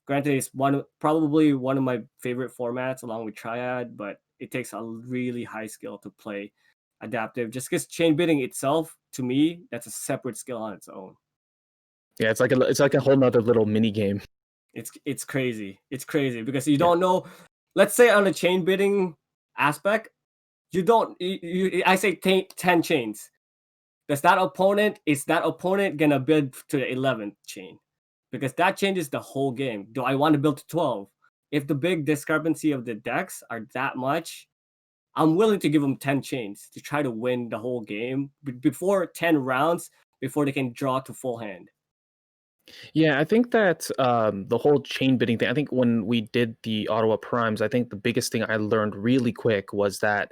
Granted, it's probably one of my favorite formats along with Triad, but it takes a really high skill to play adaptive. Just because chain bidding itself, to me, that's a separate skill on its own. Yeah, it's like a whole nother little mini game. It's crazy. It's crazy because you don't know. Let's say on the chain bidding aspect, you don't. I say 10 chains. Is that opponent gonna build to the 11th chain? Because that changes the whole game. Do I want to build to 12? If the big discrepancy of the decks are that much, I'm willing to give them 10 chains to try to win the whole game before 10 rounds, before they can draw to full hand. Yeah, I think that the whole chain bidding thing, I think when we did the Ottawa Primes, I think the biggest thing I learned really quick was that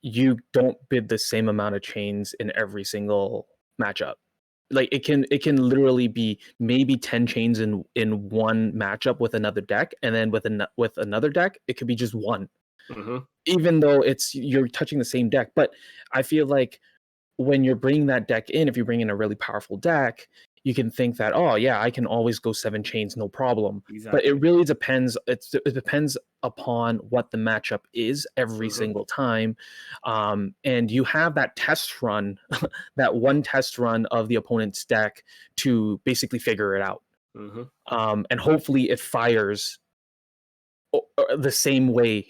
you don't bid the same amount of chains in every single matchup. Like it can literally be maybe 10 chains in one matchup with another deck, and then with another deck, it could be just one. Even though you're touching the same deck. But I feel like when you're bringing that deck in, if you bring in a really powerful deck, you can think that, oh yeah, I can always go 7 chains, no problem. Exactly. But it really depends. It depends upon what the matchup is every single time. And you have that test run, that one test run of the opponent's deck to basically figure it out. And hopefully it fires the same way,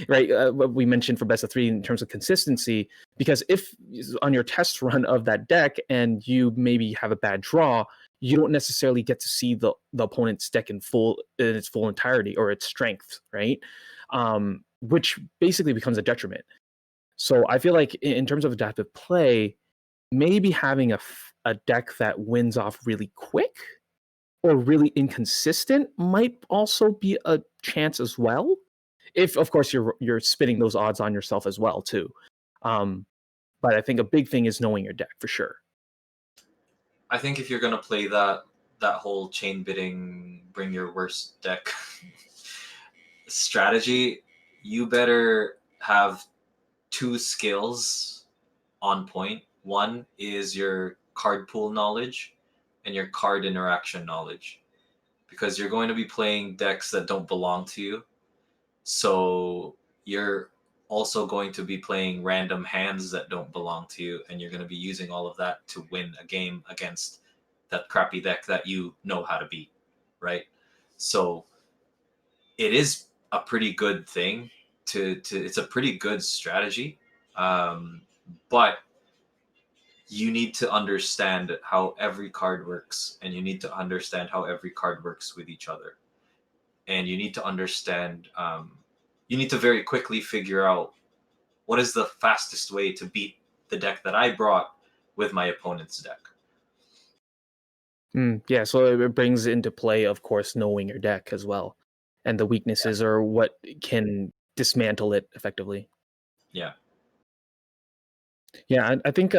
right? What we mentioned for best of 3 in terms of consistency, because if on your test run of that deck and you maybe have a bad draw, you don't necessarily get to see the opponent's deck in its full entirety or its strength, right? Which basically becomes a detriment. So I feel like in terms of adaptive play, maybe having a deck that wins off really quick or really inconsistent might also be a chance as well. If of course you're spinning those odds on yourself as well too. But I think a big thing is knowing your deck for sure. I think if you're gonna play that whole chain bidding, bring your worst deck strategy, you better have 2 skills on point. One is your card pool knowledge and your card interaction knowledge, because you're going to be playing decks that don't belong to you. So you're also going to be playing random hands that don't belong to you, and you're going to be using all of that to win a game against that crappy deck that you know how to beat, right? So it is a pretty good thing it's a pretty good strategy, but you need to understand how every card works, and you need to understand how every card works with each other, and you need to understand you need to very quickly figure out what is the fastest way to beat the deck that I brought with my opponent's deck. Yeah, so it brings into play, of course, knowing your deck as well, and the weaknesses or what can dismantle it effectively. Yeah. Yeah, I think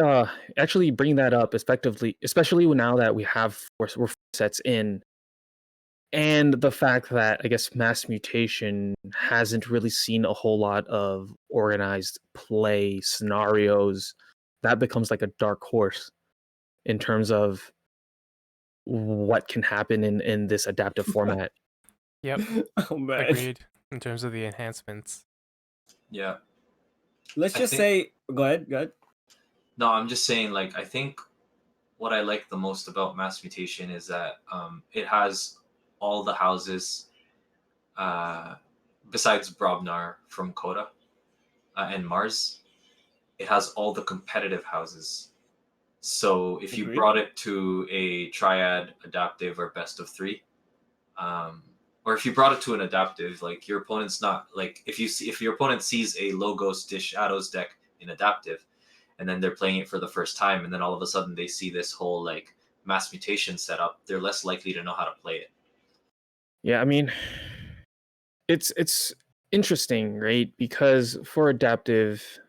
actually bringing that up effectively, especially now that we have we're 4 sets in, and the fact that I guess mass mutation hasn't really seen a whole lot of organized play scenarios, that becomes like a dark horse in terms of what can happen in this adaptive format. Yep, Oh man. agreed. In terms of the enhancements. Yeah. Let's I just think- say, go ahead, go ahead. No, I'm just saying, like, I think what I like the most about mass mutation is that it has all the houses besides Brobnar from Coda and Mars. It has all the competitive houses. So if you Agreed. brought it to a triad, adaptive, or best of three, or if you brought it to an adaptive, like your opponent's not like if your opponent sees a Logos Dish Shadows deck in adaptive, and then they're playing it for the first time, and then all of a sudden they see this whole like mass mutation setup, they're less likely to know how to play it. Yeah, I mean, it's interesting, right? Because for adaptive,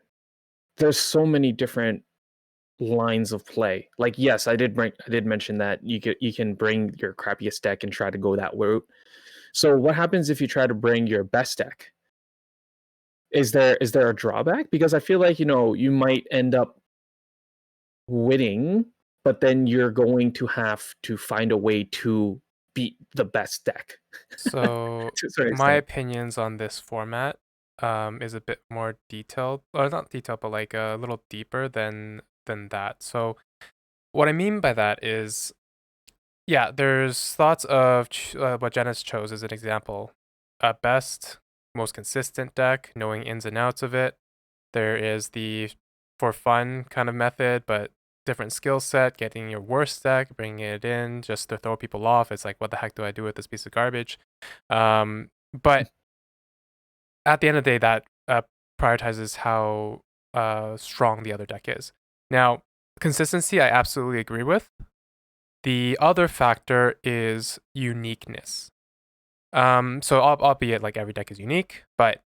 there's so many different lines of play. Like, yes, I did mention that you can bring your crappiest deck and try to go that route. So what happens if you try to bring your best deck? Is there a drawback? Because I feel like, you might end up winning, but then you're going to have to find a way to beat the best deck. So To a certain my extent. opinions on this format is a bit more detailed, or not detailed, but like a little deeper than that. So what I mean by that is, yeah, there's thoughts of what Janice chose as an example. Best, most consistent deck, knowing ins and outs of it. There is the for fun kind of method, but different skill set, getting your worst deck, bringing it in just to throw people off. It's like, what the heck do I do with this piece of garbage? But at the end of the day, that prioritizes how strong the other deck is. Now, consistency, I absolutely agree with. The other factor is uniqueness. So albeit like every deck is unique, but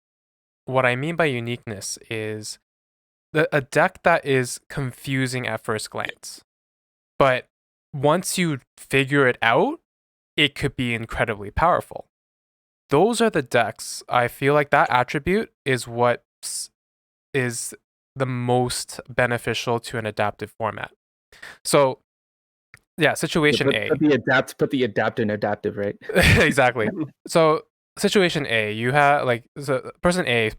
what I mean by uniqueness is a deck that is confusing at first glance, but once you figure it out, it could be incredibly powerful. Those are the decks. I feel like that attribute is what is the most beneficial to an adaptive format. So, yeah, situation A. Put the adapt in adaptive, right? Exactly. So, situation A, you have like person A,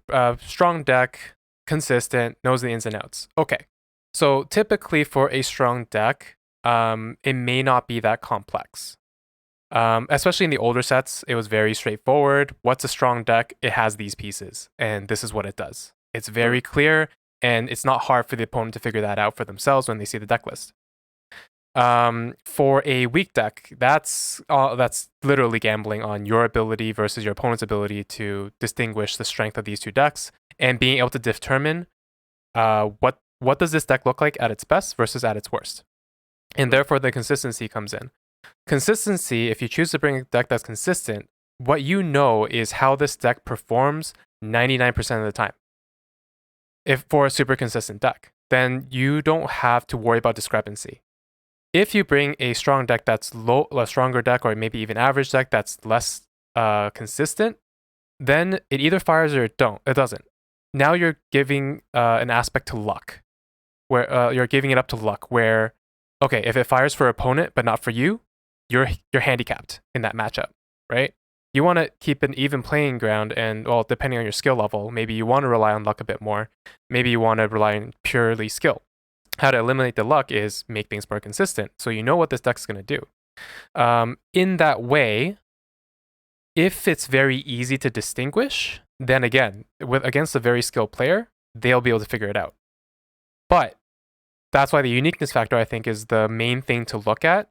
strong deck, consistent, knows the ins and outs. Okay. So, typically for a strong deck, it may not be that complex. Especially in the older sets, it was very straightforward. What's a strong deck? It has these pieces, and this is what it does. It's very clear, and it's not hard for the opponent to figure that out for themselves when they see the deck list. For a weak deck, that's literally gambling on your ability versus your opponent's ability to distinguish the strength of these two decks and being able to determine what does this deck look like at its best versus at its worst. And therefore, the consistency comes in. Consistency, if you choose to bring a deck that's consistent, what you know is how this deck performs 99% of the time. If for a super consistent deck, then you don't have to worry about discrepancy. If you bring a strong deck that's a stronger deck, or maybe even average deck that's less consistent, then it either fires or it doesn't. Now you're giving an aspect to luck, where you're giving it up to luck. Where, okay, if it fires for opponent but not for you, you're handicapped in that matchup, right? You want to keep an even playing ground, and well, depending on your skill level, maybe you want to rely on luck a bit more. Maybe you want to rely on purely skill. How to eliminate the luck is make things more consistent, so you know what this deck's going to do. In that way, if it's very easy to distinguish, then again, against a very skilled player, they'll be able to figure it out. But that's why the uniqueness factor, I think, is the main thing to look at.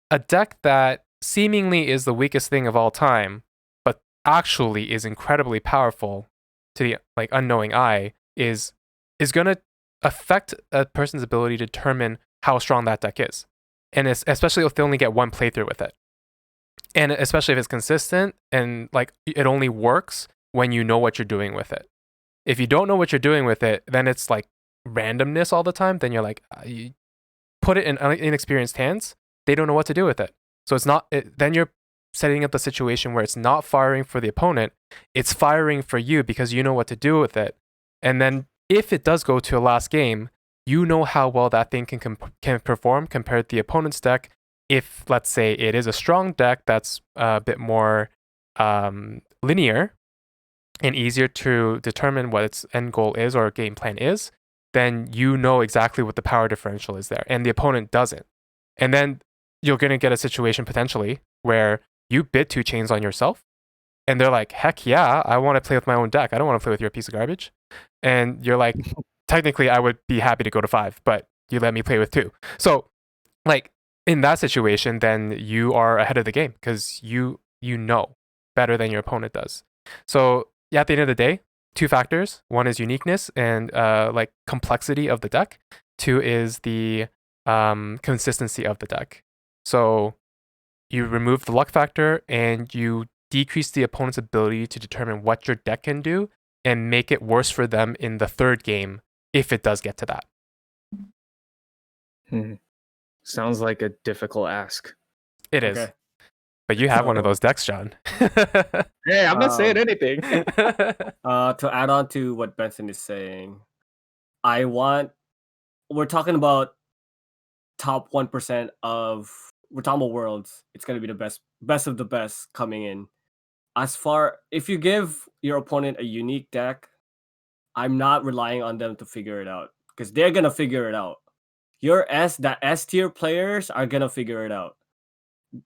A deck that seemingly is the weakest thing of all time, but actually is incredibly powerful to the unknowing eye, is going to affect a person's ability to determine how strong that deck is. and especially if they only get one playthrough with it, and especially if it's consistent and like it only works when you know what you're doing with it. If you don't know what you're doing with it, then it's like randomness all the time. Then you're like, you put it in inexperienced hands, they don't know what to do with it. So it's not. Then you're setting up the situation where it's not firing for the opponent, it's firing for you because you know what to do with it. And then if it does go to a last game, you know how well that thing can perform compared to the opponent's deck. If, let's say, it is a strong deck that's a bit more linear and easier to determine what its end goal is or game plan is, then you know exactly what the power differential is there, and the opponent doesn't. And then you're going to get a situation potentially where you bid 2 chains on yourself, and they're like, heck yeah, I want to play with my own deck. I don't want to play with your piece of garbage. And you're like, technically, I would be happy to go to 5, but you let me play with 2. So, like, in that situation, then you are ahead of the game because you know better than your opponent does. So, yeah, at the end of the day, 2 factors. One is uniqueness and like complexity of the deck. 2 is the consistency of the deck. So you remove the luck factor and you decrease the opponent's ability to determine what your deck can do and make it worse for them in the 3rd game if it does get to that. Sounds like a difficult ask. It is. But you have one of those decks, John. Hey, I'm not saying anything. To add on to what Benson is saying, we're talking about top 1% of, we're talking about worlds. It's going to be the best of the best coming in. If you give your opponent a unique deck, I'm not relying on them to figure it out because they're going to figure it out. The S tier players are going to figure it out.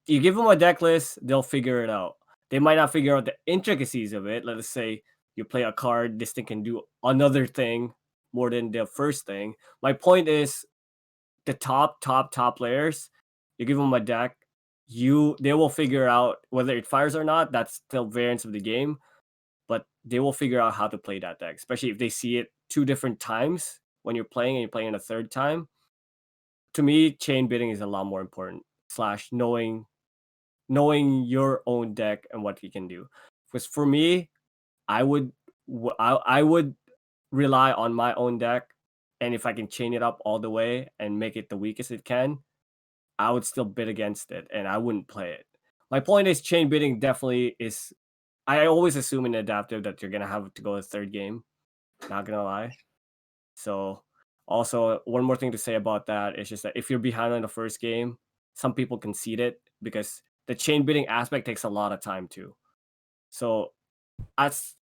You give them a deck list, they'll figure it out. They might not figure out the intricacies of it. Let us say you play a card, this thing can do another thing more than the first thing. My point is, the top players, you give them a deck, they will figure out whether it fires or not. That's still variance of the game, but they will figure out how to play that deck, especially if they see it 2 different times when you're playing and you're playing a 3rd time. To me, chain bidding is a lot more important. / knowing your own deck and what you can do. Because for me, I would rely on my own deck, and if I can chain it up all the way and make it the weakest it can, I would still bid against it and I wouldn't play it. My point is, chain bidding definitely is. I always assume in adaptive that you're gonna have to go to 3rd game. Not gonna lie. So also, one more thing to say about that is just that if you're behind on the 1st game, some people concede it because the chain bidding aspect takes a lot of time too. So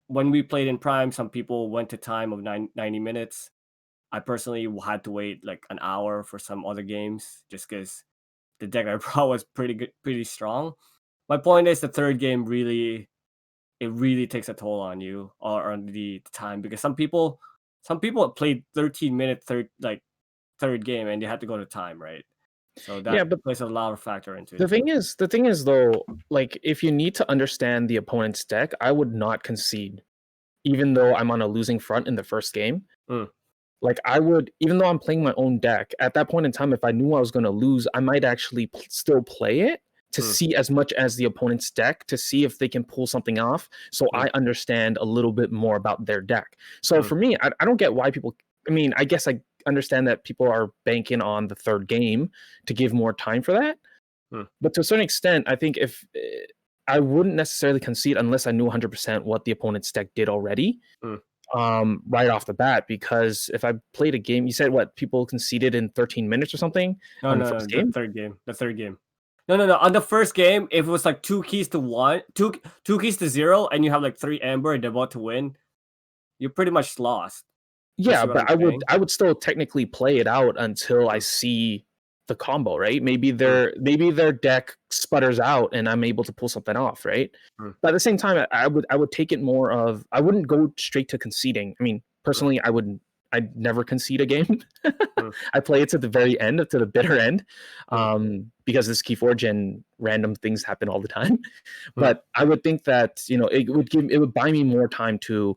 when we played in Prime, some people went to time of 90 minutes. I personally had to wait like an hour for some other games just because the deck I brought was pretty strong. My point is, the 3rd game really takes a toll on you or on the time, because some people played 13-minute 3rd game and they had to go to time, right? So that plays a lot of factor into it. The thing is though, like, if you need to understand the opponent's deck, I would not concede, even though I'm on a losing front in the 1st game. Like, I would, even though I'm playing my own deck, at that point in time, if I knew I was going to lose, I might actually still play it to see as much as the opponent's deck, to see if they can pull something off, so I understand a little bit more about their deck. So for me, I don't get why people, I mean, I guess I understand that people are banking on the 3rd game to give more time for that. But to a certain extent, I think if I wouldn't necessarily concede unless I knew 100% what the opponent's deck did already. Right off the bat, because if I played a game, you said what, people conceded in 13 minutes or something? No, the 3rd game. The 3rd game. No. On the 1st game, if it was like 2 keys to 1, 2 keys to 0, and you have like 3 amber and they're about to win, you're pretty much lost. Yeah, but I would still technically play it out until I see the combo, right? Maybe their deck sputters out and I'm able to pull something off, right? But at the same time, I would take it more of, I wouldn't go straight to conceding. I mean, personally, I'd never concede a game. I play it to the very end, to the bitter end, because this Keyforge and random things happen all the time. But I would think that, you know, it would buy me more time to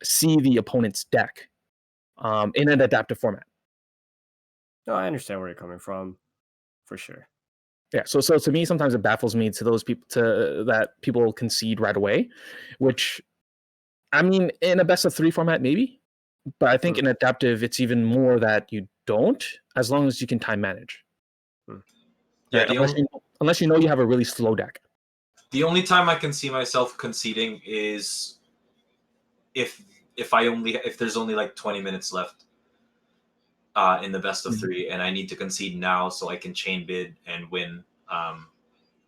see the opponent's deck in an adaptive format. No, I understand where you're coming from. for sure. Yeah, so to me, sometimes it baffles me to those people that people concede right away, which I mean, in a best of 3 format, maybe, but I think in adaptive, it's even more that you don't, as long as you can time manage. Yeah, Right? Unless you know you have a really slow deck. the only time I can see myself conceding is if there's only like 20 minutes left in the best of 3, and I need to concede now so I can chain bid and win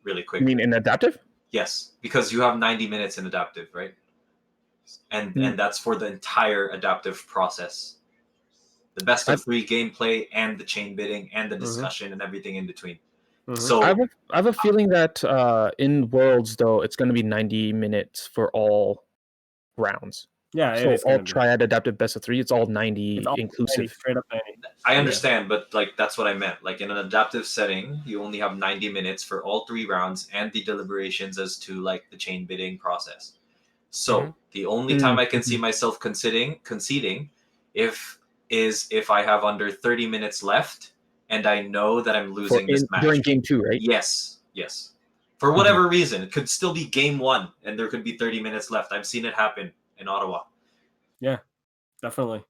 really You quickly. mean in adaptive? Yes, because you have 90 minutes in adaptive, right? And that's for the entire adaptive process. The best of 3 gameplay and the chain bidding and the discussion and everything in between. So I have a feeling that in Worlds, though, it's going to be 90 minutes for all rounds. Yeah, So it is all gonna be. triad adaptive best of 3, it's all 90 It's all 90, inclusive. straight up 90. I understand, but like that's what I meant. Like in an adaptive setting, you only have 90 minutes for all 3 rounds and the deliberations as to like the chain bidding process. So the only time I can see myself conceding if I have under 30 minutes left and I know that I'm losing this match. During game 2, right? Yes. For whatever reason, it could still be game 1 and there could be 30 minutes left. I've seen it happen in Ottawa. Yeah, definitely.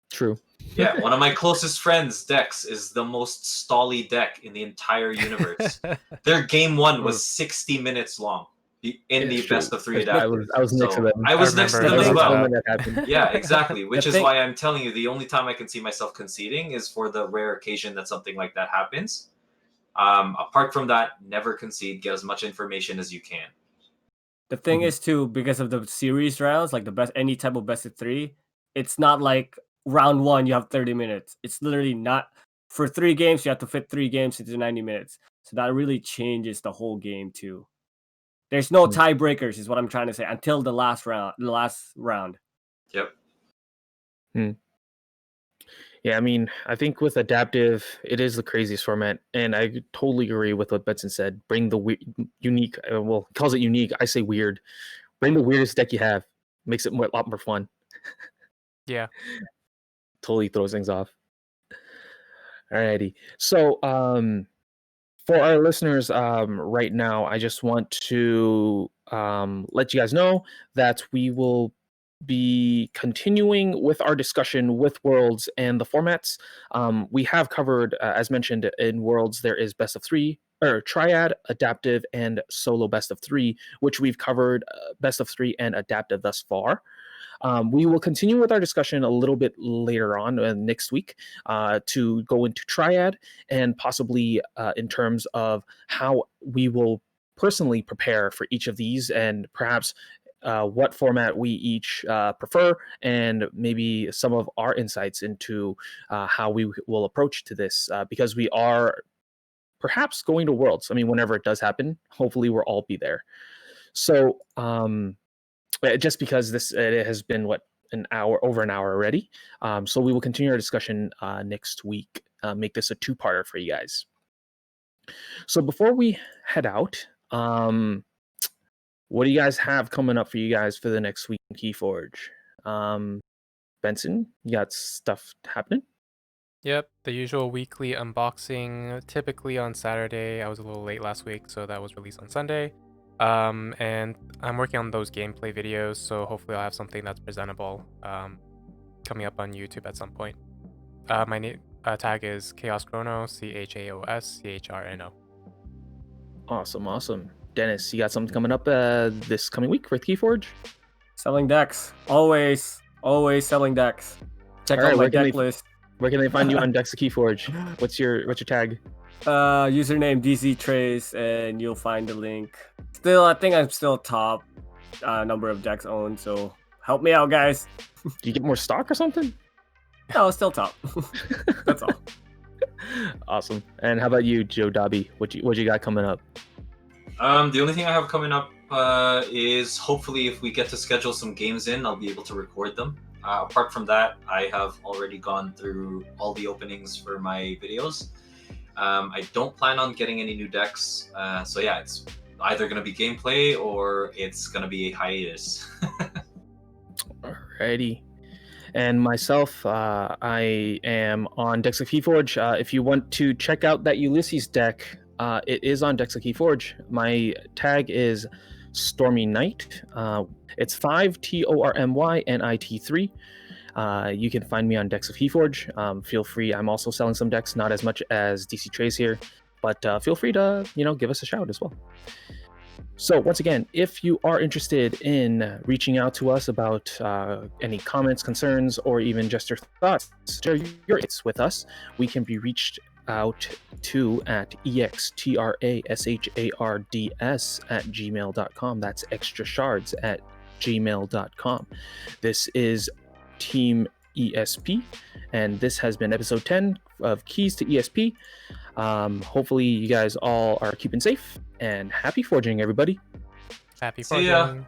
True. Yeah, one of my closest friends' decks is the most stally deck in the entire universe. Their game 1 was 60 minutes long in the true. best of 3 I adaptive. was next to them. I was next to them as remember well. that. Yeah, exactly. Which is thing- why I'm telling you, the only time I can see myself conceding is for the rare occasion that something like that happens. Apart from that, never concede. Get as much information as you can. The thing is too, because of the series rounds, like any type of best of 3, it's not like round 1 you have 30 minutes. It's literally not for 3 games. You have to fit 3 games into 90 minutes. So that really changes the whole game too. There's no tiebreakers, is what I'm trying to say, until the last round. Yep. Yeah, I mean, I think with adaptive, it is the craziest format, and I totally agree with what Benson said. Bring the unique. Well, he calls it unique. I say weird. Bring the weirdest deck you have. Makes it a lot more fun. Yeah. Totally throws things off. Alrighty. So, for our listeners, right now, I just want to let you guys know that we will be continuing with our discussion with Worlds and the formats. We have covered, as mentioned, in Worlds, there is best of 3, or triad, adaptive, and solo best of 3, which we've covered best of 3 and adaptive thus far. We will continue with our discussion a little bit later on next week to go into triad and possibly in terms of how we will personally prepare for each of these and perhaps what format we each prefer and maybe some of our insights into how we will approach to this because we are perhaps going to Worlds. I mean, whenever it does happen, hopefully we'll all be there. So, just because it has been over an hour already, so we will continue our discussion next week. Make this a 2-parter for you guys. So before we head out, what do you guys have coming up for you guys for the next week in Keyforge? Benson, you got stuff happening? Yep, the usual weekly unboxing, typically on Saturday. I was a little late last week, so that was released on Sunday. And I'm working on those gameplay videos, so hopefully I'll have something that's presentable coming up on YouTube at some point. My tag is Chaos Chrono, ChaosChrno. Awesome. Dennis, you got something coming up this coming week with Keyforge? Selling decks. Always selling decks. Check out my deck list. Where can they find you on Decks of Keyforge? What's your tag? Username DZTrace, and you'll find the link. Still, I think I'm still top number of decks owned, so help me out, guys. Do you get more stock or something? No, still top. That's all. Awesome. And how about you, Joe Dobby? What you got coming up? The only thing I have coming up is hopefully if we get to schedule some games in, I'll be able to record them. Apart from that, I have already gone through all the openings for my videos. I don't plan on getting any new decks. So yeah, it's either going to be gameplay or it's going to be a hiatus. Alrighty. And myself, I am on decks of Keyforge. If you want to check out that Ulysses deck, it is on decks of Keyforge. My tag is Stormy Knight. It's 5 TORMYNIT3. You can find me on decks of Keyforge. Feel free. I'm also selling some decks, not as much as DC Trace here, but feel free to give us a shout as well. So once again, if you are interested in reaching out to us about any comments, concerns, or even just your thoughts, share your thoughts with us, we can be reached out to at extrashards@gmail.com. That's extrashards@gmail.com. This is Team ESP, and this has been episode 10 of Keys to ESP. Hopefully you guys all are keeping safe, and happy forging, everybody. Happy See ya. forging.